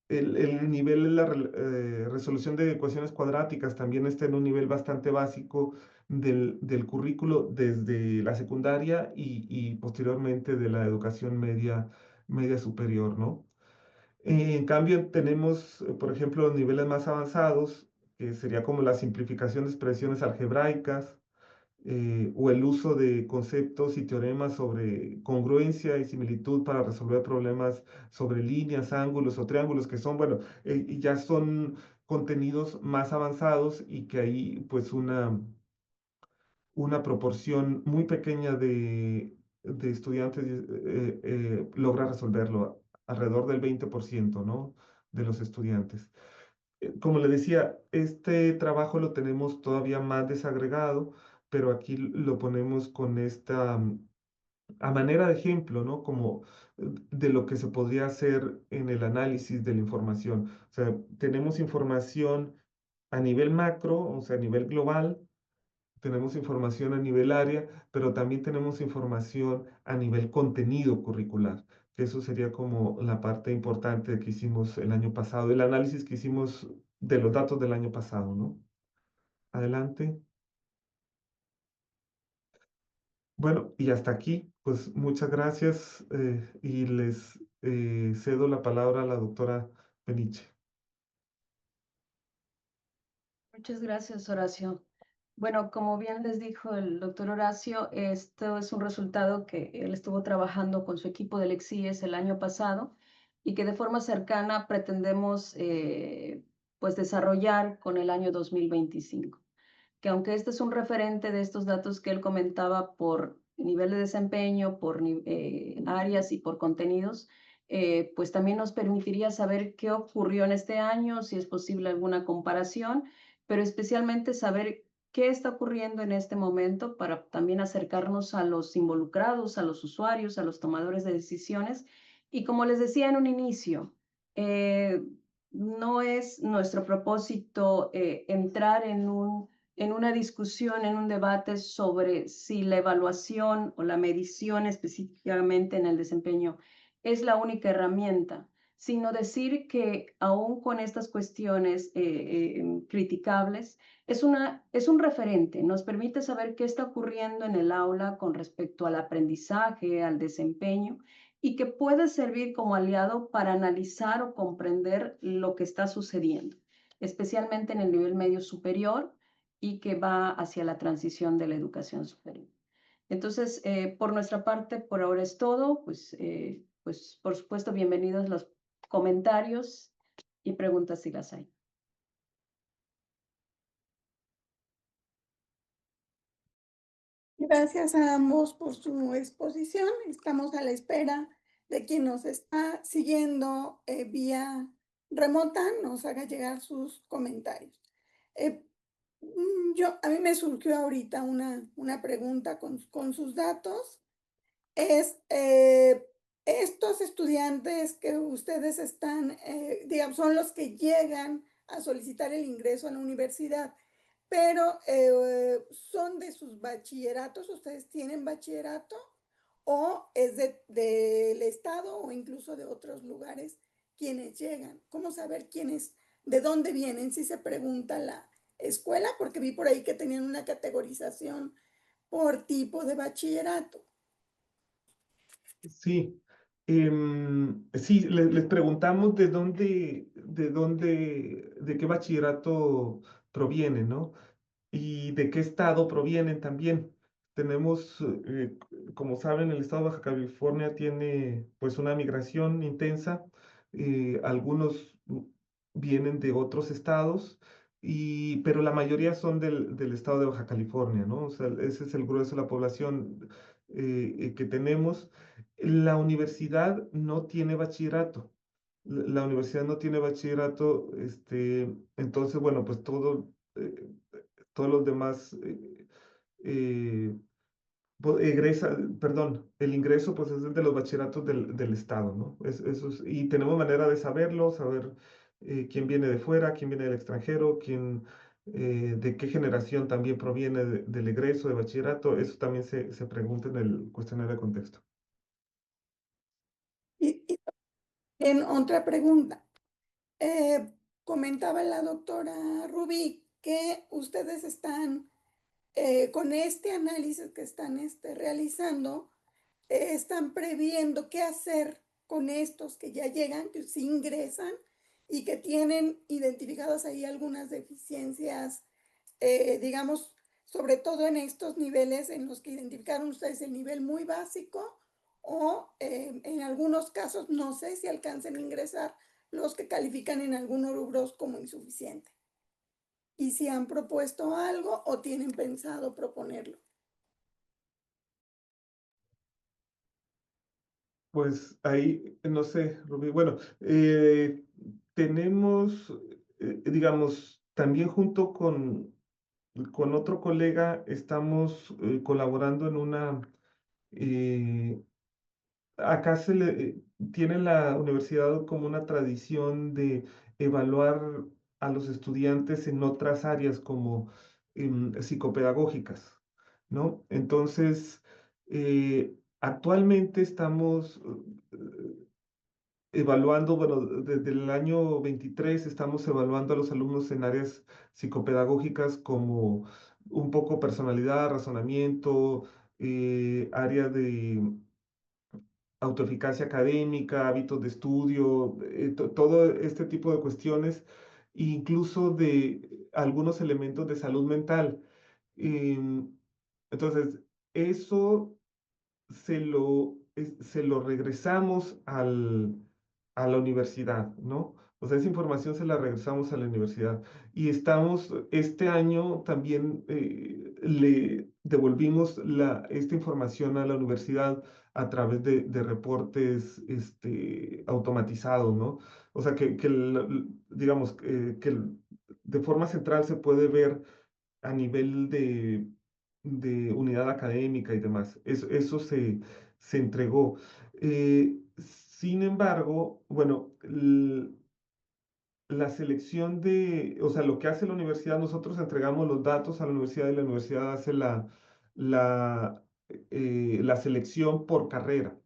Speaker 3: el nivel de la resolución de ecuaciones cuadráticas también está en un nivel bastante básico del currículo desde la secundaria y posteriormente de la educación media superior, ¿no? En cambio, tenemos, por ejemplo, los niveles más avanzados, que sería como la simplificación de expresiones algebraicas, o el uso de conceptos y teoremas sobre congruencia y similitud para resolver problemas sobre líneas, ángulos o triángulos, que son, bueno, ya son contenidos más avanzados y que ahí pues una proporción muy pequeña de estudiantes logra resolverlo, alrededor del 20%, ¿no? De los estudiantes. Como le decía, este trabajo lo tenemos todavía más desagregado, pero aquí lo ponemos con esta, a manera de ejemplo, ¿no? Como de lo que se podría hacer en el análisis de la información. O sea, tenemos información a nivel macro, o sea, a nivel global, tenemos información a nivel área, pero también tenemos información a nivel contenido curricular, que eso sería como la parte importante que hicimos el año pasado, el análisis que hicimos de los datos del año pasado, ¿no? Adelante. Bueno, y hasta aquí, pues muchas gracias y les cedo la palabra a la doctora Peniche.
Speaker 2: Muchas gracias, Horacio. Bueno, como bien les dijo el doctor Horacio, esto es un resultado que él estuvo trabajando con su equipo del EXIES el año pasado y que de forma cercana pretendemos pues desarrollar con el año 2025. Que aunque este es un referente de estos datos que él comentaba por nivel de desempeño, por áreas y por contenidos, pues también nos permitiría saber qué ocurrió en este año, si es posible alguna comparación, pero especialmente saber qué está ocurriendo en este momento para también acercarnos a los involucrados, a los usuarios, a los tomadores de decisiones. Y como les decía en un inicio, no es nuestro propósito entrar en una discusión, en un debate sobre si la evaluación o la medición específicamente en el desempeño es la única herramienta, sino decir que aún con estas cuestiones criticables, es un referente, nos permite saber qué está ocurriendo en el aula con respecto al aprendizaje, al desempeño, y que puede servir como aliado para analizar o comprender lo que está sucediendo, especialmente en el nivel medio superior y que va hacia la transición de la educación superior. Entonces, por nuestra parte, por ahora es todo. Pues por supuesto, bienvenidos los comentarios y preguntas si las hay.
Speaker 1: Gracias a ambos por su exposición. Estamos a la espera de quien nos está siguiendo vía remota nos haga llegar sus comentarios. A mí me surgió ahorita una pregunta con sus datos. Estos estudiantes que ustedes están, digamos, son los que llegan a solicitar el ingreso a la universidad, pero son de sus bachilleratos. ¿Ustedes tienen bachillerato o es del estado o incluso de otros lugares quienes llegan? ¿Cómo saber de dónde vienen? Si se pregunta la escuela, porque vi por ahí que tenían una categorización por tipo de bachillerato.
Speaker 3: Sí, sí, les preguntamos de qué bachillerato proviene, ¿no? Y de qué estado provienen también. Tenemos, como saben, el estado de Baja California tiene pues una migración intensa. Algunos vienen de otros estados, pero la mayoría son del estado de Baja California, ¿no? O sea, ese es el grueso de la población que tenemos. La universidad no tiene bachillerato. La universidad no tiene bachillerato, entonces, bueno, pues todos los demás eh, perdón, el ingreso pues es el de los bachilleratos del Estado, ¿no? Y tenemos manera de saberlo, saber quién viene de fuera, quién viene del extranjero, de qué generación también proviene del egreso de bachillerato, eso también se pregunta en el cuestionario de contexto.
Speaker 1: Y en otra pregunta, comentaba la doctora Rubí que ustedes están con este análisis que están realizando, están previendo qué hacer con estos que ya llegan, que sí ingresan y que tienen identificadas ahí algunas deficiencias, digamos, sobre todo en estos niveles en los que identificaron ustedes el nivel muy básico o en algunos casos no sé si alcancen a ingresar los que califican en algunos rubros como insuficiente. Y si han propuesto algo o tienen pensado proponerlo.
Speaker 3: Pues ahí, no sé, Rubí, bueno, tenemos, digamos, también junto con otro colega, estamos colaborando en eh, acá tiene la universidad como una tradición de evaluar a los estudiantes en otras áreas como psicopedagógicas, ¿no? Entonces, actualmente estamos evaluando, bueno, desde el año 23 estamos evaluando a los alumnos en áreas psicopedagógicas como un poco personalidad, razonamiento, área de autoeficacia académica, hábitos de estudio, todo este tipo de cuestiones, incluso de algunos elementos de salud mental. Em, entonces, eso se lo regresamos a la universidad, ¿no? O sea, esa información se la regresamos a la universidad. Y estamos, este año también le devolvimos esta información a la universidad a través de reportes automatizados, ¿no? O sea, digamos, de forma central se puede ver a nivel de unidad académica y demás. Eso se entregó. Sin embargo, bueno, la selección o sea, lo que hace la universidad, nosotros entregamos los datos a la universidad y la universidad hace la, la selección por carrera.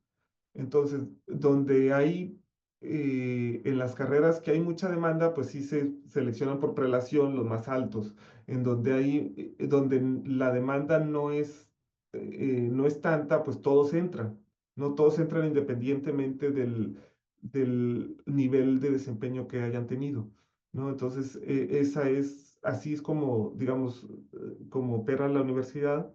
Speaker 3: Entonces, donde hay, en las carreras que hay mucha demanda, pues sí se seleccionan por prelación los más altos. En donde donde la demanda no es tanta, pues todos entran. No todos entran independientemente del nivel de desempeño que hayan tenido, ¿no? Entonces, así es como, digamos, como opera la universidad.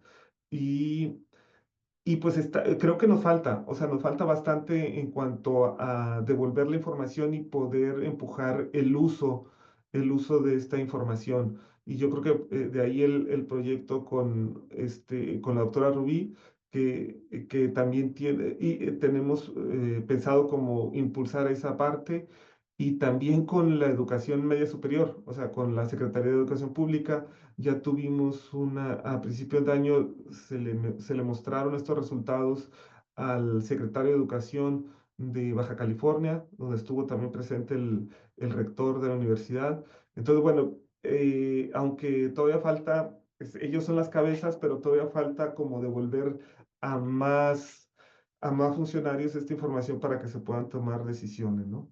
Speaker 3: Y pues creo que nos falta, o sea, nos falta bastante en cuanto a devolver la información y poder empujar el uso de esta información. Y yo creo que de ahí el proyecto con la doctora Rubí, que también tiene, y tenemos pensado como impulsar esa parte y también con la educación media superior, o sea, con la Secretaría de Educación Pública ya tuvimos a principios de año, se le mostraron estos resultados al secretario de Educación de Baja California, donde estuvo también presente el rector de la universidad. Entonces, bueno, aunque todavía falta, ellos son las cabezas, pero todavía falta como devolver a más, a más funcionarios esta información para que se puedan tomar decisiones, ¿no?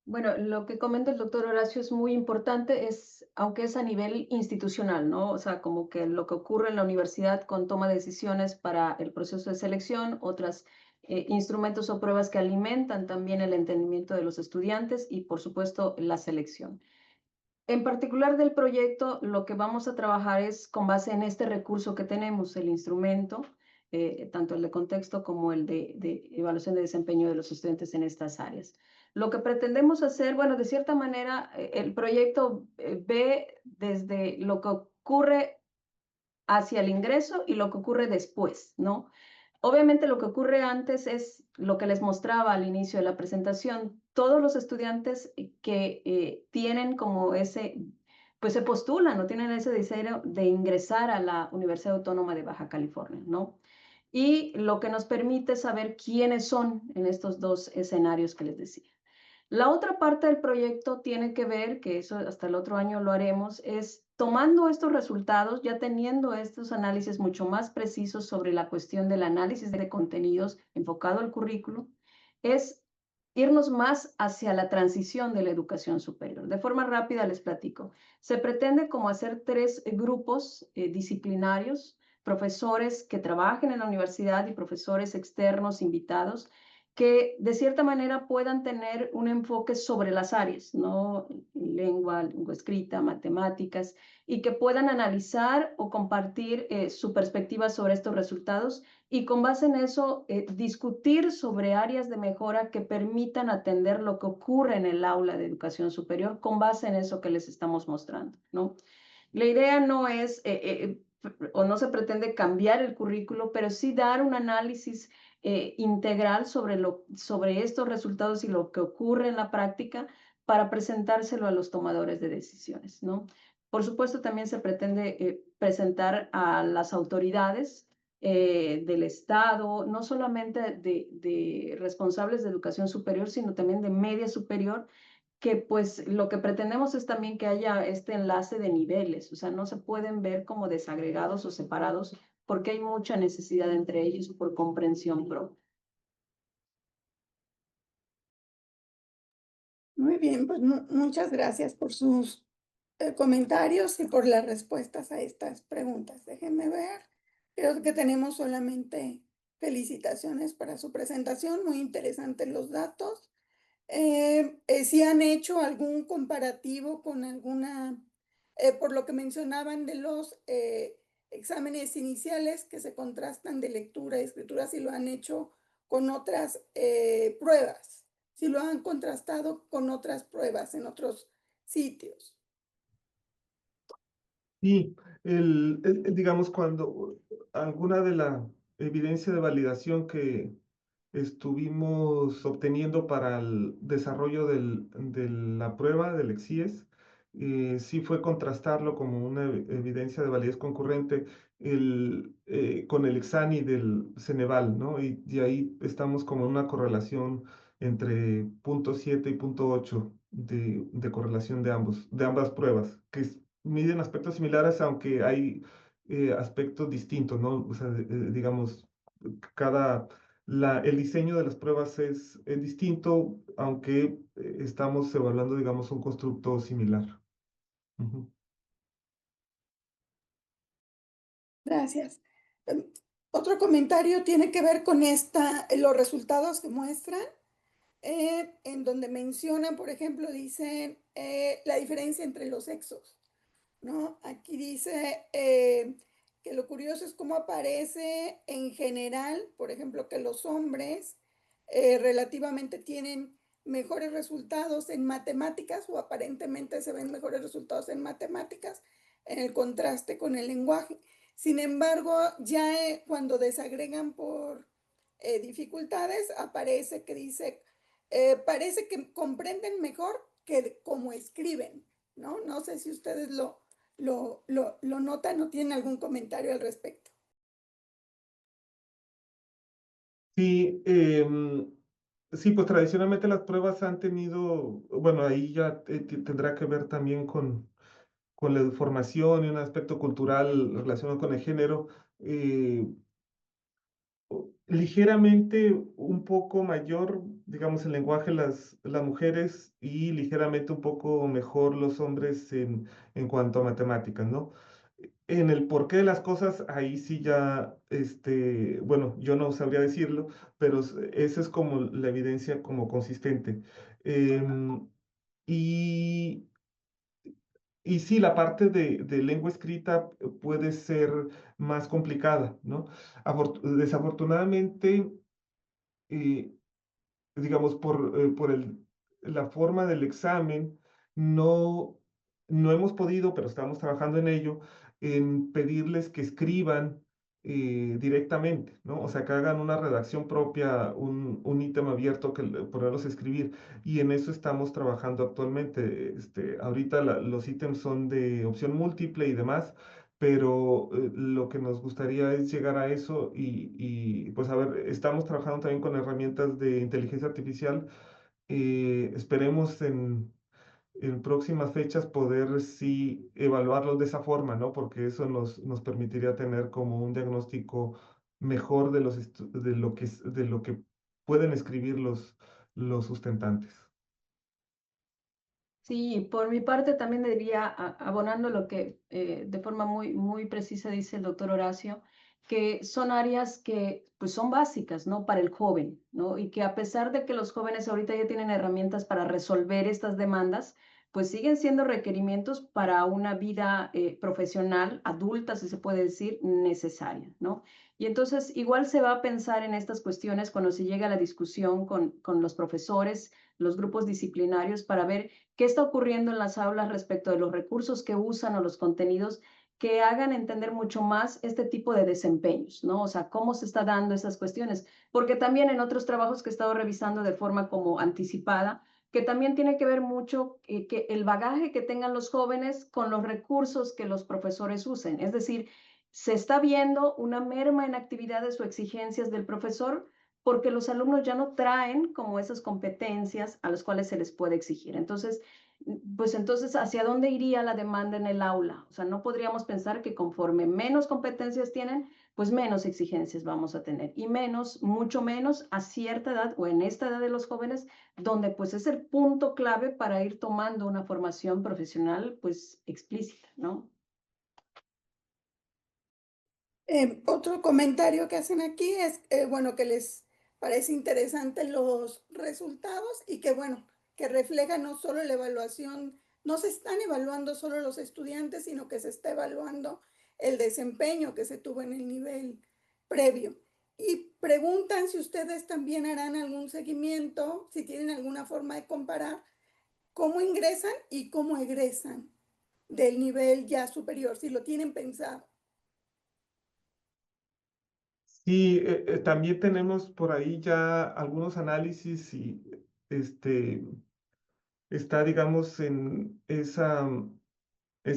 Speaker 2: Bueno, lo que comenta el doctor Horacio es muy importante, aunque es a nivel institucional, ¿no? O sea, como que lo que ocurre en la universidad con toma de decisiones para el proceso de selección, otros instrumentos o pruebas que alimentan también el entendimiento de los estudiantes y, por supuesto, la selección. En particular del proyecto, lo que vamos a trabajar es con base en este recurso que tenemos, el instrumento, tanto el de contexto como el de evaluación de desempeño de los estudiantes en estas áreas. Lo que pretendemos hacer, bueno, de cierta manera, el proyecto ve desde lo que ocurre hacia el ingreso y lo que ocurre después, ¿no? Obviamente lo que ocurre antes es lo que les mostraba al inicio de la presentación. Todos los estudiantes que tienen como pues se postulan o tienen ese deseo de ingresar a la Universidad Autónoma de Baja California, ¿no? Y lo que nos permite saber quiénes son en estos dos escenarios que les decía. La otra parte del proyecto tiene que ver, que eso hasta el otro año lo haremos, es tomando estos resultados, ya teniendo estos análisis mucho más precisos sobre la cuestión del análisis de contenidos enfocado al currículo, es irnos más hacia la transición de la educación superior. De forma rápida les platico. Se pretende como hacer 3 grupos disciplinarios, profesores que trabajen en la universidad y profesores externos invitados, que de cierta manera puedan tener un enfoque sobre las áreas, ¿no? Lengua escrita, matemáticas, y que puedan analizar o compartir su perspectiva sobre estos resultados y con base en eso discutir sobre áreas de mejora que permitan atender lo que ocurre en el aula de educación superior con base en eso que les estamos mostrando, ¿no? La idea no es o no se pretende cambiar el currículo, pero sí dar un análisis integral sobre estos resultados y lo que ocurre en la práctica para presentárselo a los tomadores de decisiones, ¿no? Por supuesto, también se pretende presentar a las autoridades del Estado, no solamente de responsables de educación superior, sino también de media superior, que pues lo que pretendemos es también que haya este enlace de niveles, o sea, no se pueden ver como desagregados o separados porque hay mucha necesidad entre ellos por comprensión propia.
Speaker 1: Muy bien, pues muchas gracias por sus comentarios y por las respuestas a estas preguntas. Déjenme ver. Creo que tenemos solamente felicitaciones para su presentación. Muy interesantes los datos. Si han hecho algún comparativo con alguna, por lo que mencionaban de los exámenes iniciales que se contrastan de lectura y escritura, si lo han hecho con otras pruebas, si lo han contrastado con otras pruebas en otros sitios.
Speaker 3: Y digamos, cuando alguna de la evidencia de validación que estuvimos obteniendo para el desarrollo de la prueba del EXIES, sí fue contrastarlo como una evidencia de validez concurrente con el exani del Ceneval, ¿no? Y ahí estamos como en una correlación entre 0.7 y 0.8 de correlación de ambas pruebas, miden aspectos similares, aunque hay aspectos distintos, ¿no? O sea, digamos, cada el diseño de las pruebas es distinto, aunque estamos evaluando, digamos, un constructo similar. Ujú.
Speaker 1: Gracias. Otro comentario tiene que ver con los resultados que muestran, en donde mencionan, por ejemplo, dicen la diferencia entre los sexos, ¿no? Aquí dice que lo curioso es cómo aparece en general, por ejemplo, que los hombres relativamente tienen mejores resultados en matemáticas o aparentemente se ven mejores resultados en matemáticas en el contraste con el lenguaje. Sin embargo, ya cuando desagregan por dificultades, aparece que dice, parece que comprenden mejor que como escriben, ¿no? No sé si ustedes lo notan o tienen algún comentario al respecto.
Speaker 3: Sí, sí, pues tradicionalmente las pruebas han tenido, bueno, ahí ya tendrá que ver también con la formación y un aspecto cultural relacionado con el género. Ligeramente un poco mayor digamos, en lenguaje las mujeres y ligeramente un poco mejor los hombres en cuanto a matemáticas, ¿no? En el porqué de las cosas, ahí sí ya, bueno, yo no sabría decirlo, pero esa es como la evidencia como consistente. Em, y, y sí, la parte de lengua escrita puede ser más complicada, ¿no? Desafortunadamente, eh, digamos, por la forma del examen, no, no hemos podido, pero estamos trabajando en ello, en pedirles que escriban directamente, ¿no? O sea, que hagan una redacción propia, un ítem abierto que ponerlos a escribir. Y en eso estamos trabajando actualmente. Ahorita los ítems son de opción múltiple y demás, pero lo que nos gustaría es llegar a eso pues a ver, estamos trabajando también con herramientas de inteligencia artificial. Esperemos en próximas fechas poder sí evaluarlos de esa forma, ¿no? Porque eso nos permitiría tener como un diagnóstico mejor de lo que pueden escribir los sustentantes.
Speaker 2: Sí, por mi parte también diría, abonando lo que de forma muy precisa dice el doctor Horacio, que son áreas que pues son básicas, ¿no? Para el joven, ¿no? Y que a pesar de que los jóvenes ahorita ya tienen herramientas para resolver estas demandas, pues siguen siendo requerimientos para una vida profesional, adulta, si se puede decir, necesaria, ¿no? Y entonces igual se va a pensar en estas cuestiones cuando se llega a la discusión con los profesores, los grupos disciplinarios, para ver qué está ocurriendo en las aulas respecto de los recursos que usan o los contenidos que hagan entender mucho más este tipo de desempeños, ¿no? O sea, cómo se está dando esas cuestiones. Porque también en otros trabajos que he estado revisando de forma como anticipada, que también tiene que ver mucho que el bagaje que tengan los jóvenes con los recursos que los profesores usen. Es decir, se está viendo una merma en actividades o exigencias del profesor porque los alumnos ya no traen como esas competencias a las cuales se les puede exigir. Entonces, pues entonces, ¿hacia dónde iría la demanda en el aula? O sea, no podríamos pensar que conforme menos competencias tienen, pues menos exigencias vamos a tener y menos, mucho menos a cierta edad o en esta edad de los jóvenes, donde pues es el punto clave para ir tomando una formación profesional pues explícita, ¿no?
Speaker 1: Otro comentario que hacen aquí es, bueno, que les parece interesante los resultados y que, bueno, que refleja no solo la evaluación, no se están evaluando solo los estudiantes, sino que se está evaluando el desempeño que se tuvo en el nivel previo. Y preguntan si ustedes también harán algún seguimiento, si tienen alguna forma de comparar cómo ingresan y cómo egresan del nivel ya superior, si lo tienen pensado.
Speaker 3: Sí, también tenemos por ahí ya algunos análisis y este está, digamos, ese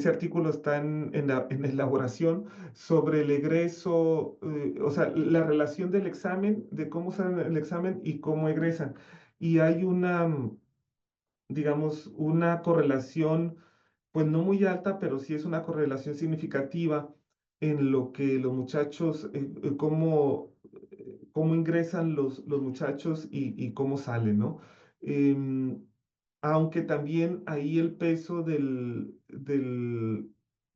Speaker 3: artículo está en elaboración sobre el egreso, o sea, la relación del examen, de cómo salen el examen y cómo egresan. Y hay digamos, una correlación, pues no muy alta, pero sí es una correlación significativa en lo que los muchachos, cómo ingresan los muchachos y cómo salen, ¿no? Em, Aunque también ahí el peso del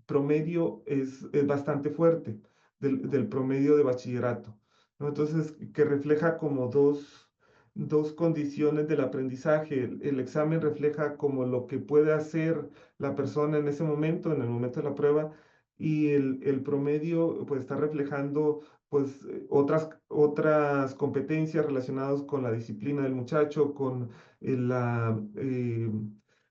Speaker 3: promedio es bastante fuerte, del promedio de bachillerato, ¿no? Entonces, que refleja como dos condiciones del aprendizaje. El examen refleja como lo que puede hacer la persona en ese momento, en el momento de la prueba, y el promedio pues está reflejando pues otras competencias relacionadas con la disciplina del muchacho, con la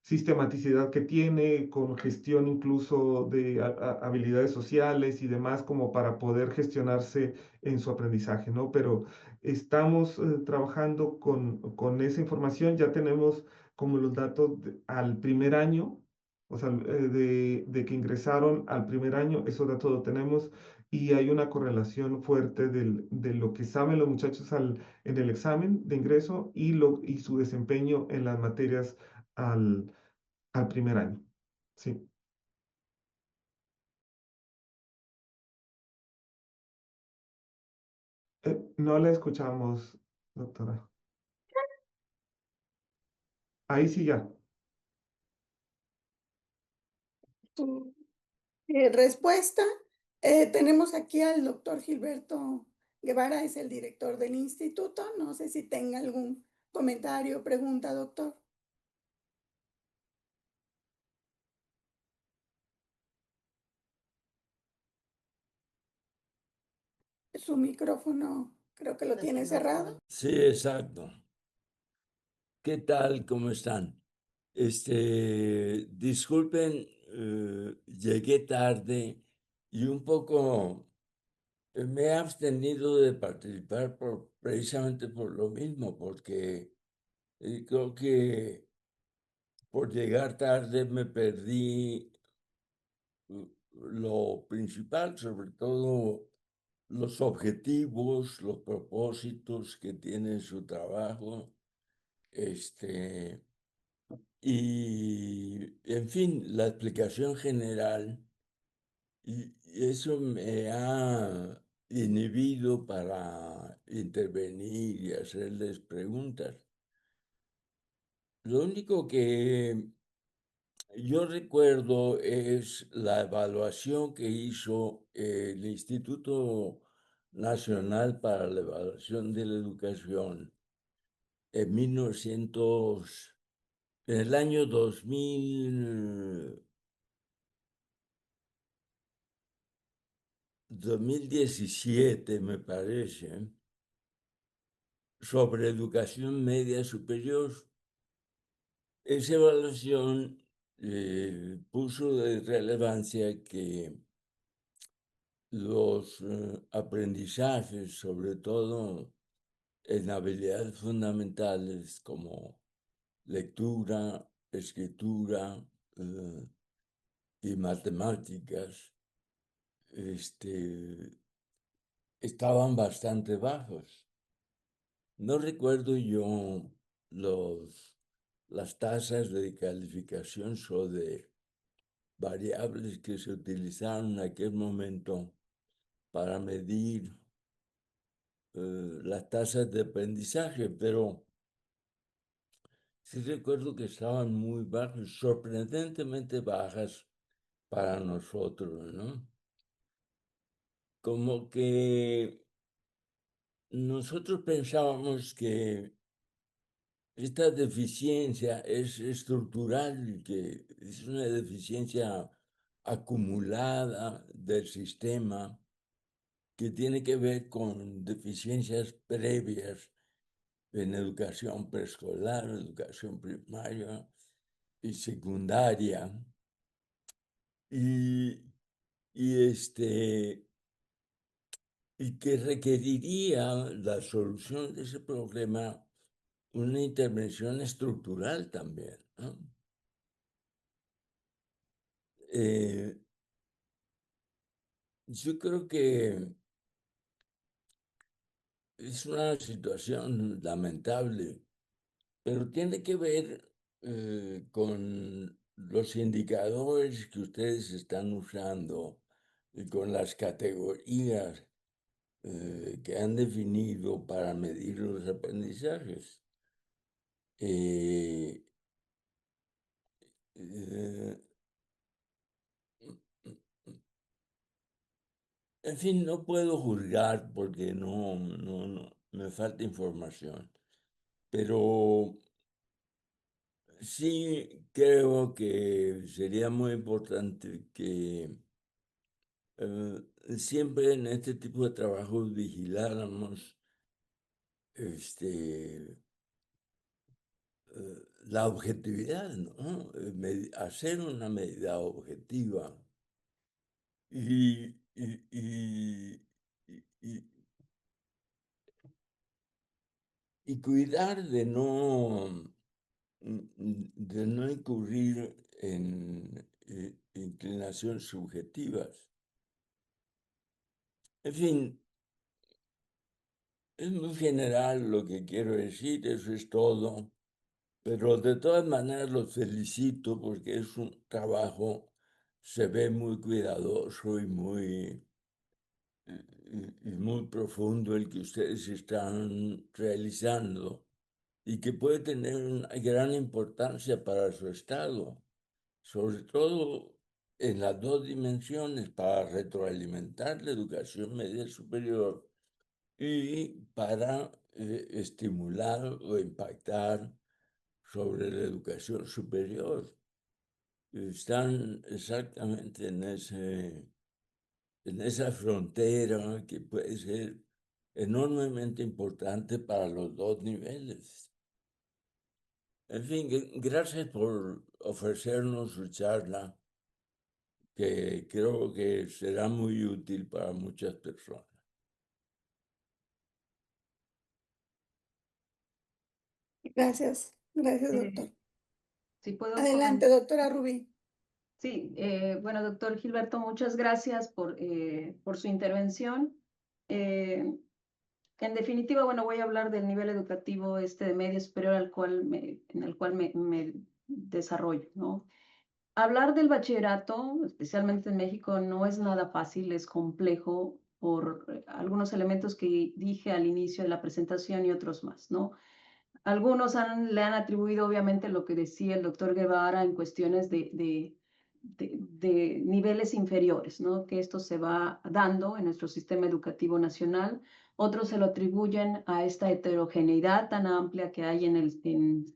Speaker 3: sistematicidad que tiene, con gestión incluso de habilidades sociales y demás, como para poder gestionarse en su aprendizaje, ¿no? Pero estamos trabajando con esa información, ya tenemos como los datos al primer año, o sea, de que ingresaron al primer año, esos datos lo tenemos y hay una correlación fuerte de lo que saben los muchachos en el examen de ingreso y su desempeño en las materias al, al primer año. Sí. No la escuchamos, doctora. Ahí sí ya.
Speaker 1: Tu respuesta. Tenemos aquí al doctor Gilberto Guevara, es el director del instituto. No sé si tenga algún comentario o pregunta, doctor. Su micrófono creo que lo tiene cerrado.
Speaker 4: Sí, exacto. ¿Qué tal? ¿Cómo están? Disculpen, llegué tarde y un poco me he abstenido de participar precisamente por lo mismo, porque creo que por llegar tarde me perdí lo principal, sobre todo los objetivos, los propósitos que tiene su trabajo. Y, en fin, la explicación general, y eso me ha inhibido para intervenir y hacerles preguntas. Lo único que yo recuerdo es la evaluación que hizo el Instituto Nacional para la Evaluación de la Educación en 1900, en el año 2017, me parece, sobre educación media superior. Esa evaluación puso de relevancia que los aprendizajes, sobre todo en habilidades fundamentales como lectura, escritura y matemáticas, estaban bastante bajos. No recuerdo yo las tasas de calificación o de variables que se utilizaron en aquel momento para medir las tasas de aprendizaje, pero sí recuerdo que estaban muy bajas, sorprendentemente bajas para nosotros, ¿no? Como que nosotros pensábamos que esta deficiencia es estructural, que es una deficiencia acumulada del sistema que tiene que ver con deficiencias previas en educación preescolar, educación primaria y secundaria. Y, y que requeriría la solución de ese problema una intervención estructural también, ¿no? Yo creo que es una situación lamentable, pero tiene que ver con los indicadores que ustedes están usando y con las categorías que han definido para medir los aprendizajes. Eh, eh, En fin, no puedo juzgar porque no, me falta información, pero sí creo que sería muy importante que siempre en este tipo de trabajos vigiláramos la objetividad, ¿no? Hacer una medida objetiva y, y, y, y- y cuidar de no incurrir en inclinaciones subjetivas. En fin, es muy general lo que quiero decir, eso es todo, pero de todas maneras los felicito porque es un trabajo, se ve muy cuidadoso y muy profundo el que ustedes están realizando. y que puede tener una gran importancia para su estado, sobre todo en las dos dimensiones, para retroalimentar la educación media superior y para estimular o impactar sobre la educación superior. Están exactamente en esa frontera que puede ser enormemente importante para los dos niveles. En fin, gracias por ofrecernos su charla, que creo que será muy útil para muchas personas.
Speaker 1: Gracias, gracias, doctor.
Speaker 2: Si puedo
Speaker 1: Adelante, doctora Rubí.
Speaker 2: Sí, bueno, doctor Gilberto, muchas gracias por su intervención. En definitiva, bueno, voy a hablar del nivel educativo de media superior en el cual me desarrollo, ¿no? Hablar del bachillerato, especialmente en México, no es nada fácil, es complejo por algunos elementos que dije al inicio de la presentación y otros más, ¿no? Algunos le han atribuido, obviamente, lo que decía el doctor Guevara en cuestiones de niveles inferiores, ¿no? Que esto se va dando en nuestro sistema educativo nacional. Otros se lo atribuyen a esta heterogeneidad tan amplia que hay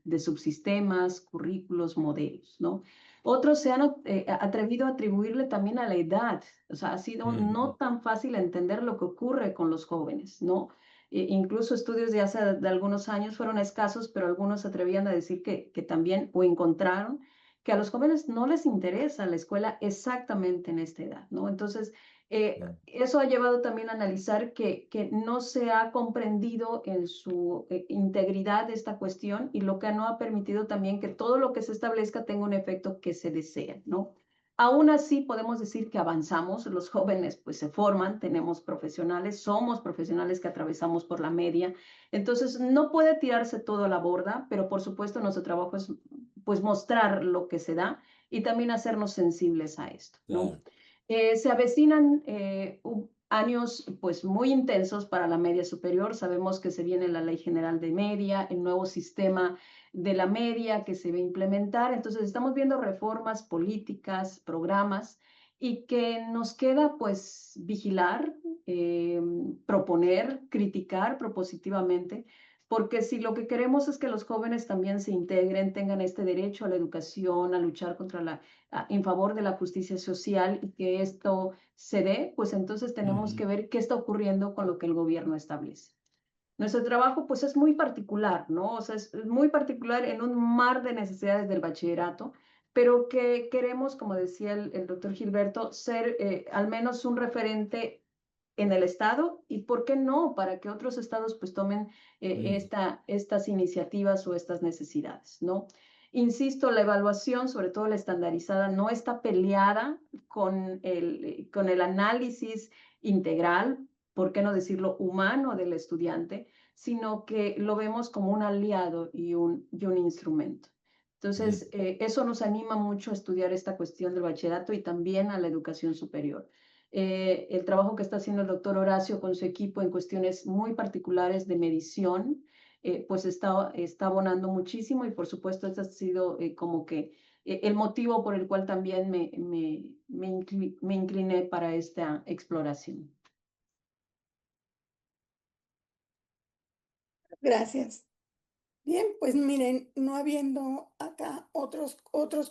Speaker 2: de subsistemas, currículos, modelos, ¿no? Otros se han atrevido a atribuirle también a la edad. O sea, ha sido no tan fácil entender lo que ocurre con los jóvenes, ¿no? Incluso estudios de hace de algunos años fueron escasos, pero algunos se atrevían a decir que también o encontraron que a los jóvenes no les interesa la escuela exactamente en esta edad, ¿no? Entonces, eso ha llevado también a analizar que no se ha comprendido en su integridad esta cuestión y lo que no ha permitido también que todo lo que se establezca tenga un efecto que se desea, ¿no? Aún así, podemos decir que avanzamos, los jóvenes pues se forman, tenemos profesionales, somos profesionales que atravesamos por la media, entonces no puede tirarse todo a la borda, pero por supuesto nuestro trabajo es pues mostrar lo que se da y también hacernos sensibles a esto, ¿no? Se avecinan años pues muy intensos para la media superior, sabemos que se viene la Ley General de Media, el nuevo sistema de la media que se va a implementar. Entonces estamos viendo reformas políticas, programas y que nos queda pues vigilar, proponer, criticar propositivamente, porque si lo que queremos es que los jóvenes también se integren, tengan este derecho a la educación, a luchar en favor de la justicia social y que esto se dé, pues entonces tenemos que ver qué está ocurriendo con lo que el gobierno establece. Nuestro trabajo pues es muy particular, ¿no? O sea, es muy particular en un mar de necesidades del bachillerato, pero que queremos, como decía el doctor Gilberto, ser al menos un referente en el estado y, ¿por qué no?, para que otros estados pues tomen estas iniciativas o estas necesidades, ¿no? Insisto, la evaluación, sobre todo la estandarizada, no está peleada con el análisis integral, ¿por qué no decirlo humano del estudiante?, sino que lo vemos como un aliado y un instrumento. Entonces, eso nos anima mucho a estudiar esta cuestión del bachillerato y también a la educación superior. El trabajo que está haciendo el doctor Horacio con su equipo en cuestiones muy particulares de medición, pues está abonando muchísimo y por supuesto este ha sido como que el motivo por el cual también me incliné para esta exploración.
Speaker 1: Gracias. Bien, pues miren, no habiendo acá otros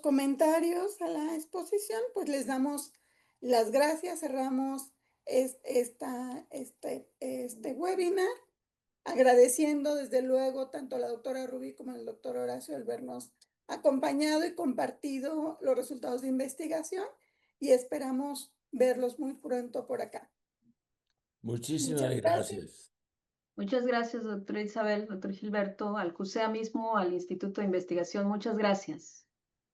Speaker 1: comentarios a la exposición, pues les damos las gracias, cerramos este webinar, agradeciendo desde luego tanto a la doctora Rubí como al doctor Horacio el vernos acompañado y compartido los resultados de investigación y esperamos verlos muy pronto por acá.
Speaker 4: Muchísimas gracias.
Speaker 2: Muchas gracias, doctora Isabel, doctor Gilberto, al CUSEA mismo, al Instituto de Investigación. Muchas gracias.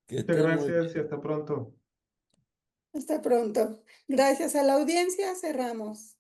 Speaker 3: Muchas gracias y hasta pronto.
Speaker 1: Hasta pronto. Gracias a la audiencia, cerramos.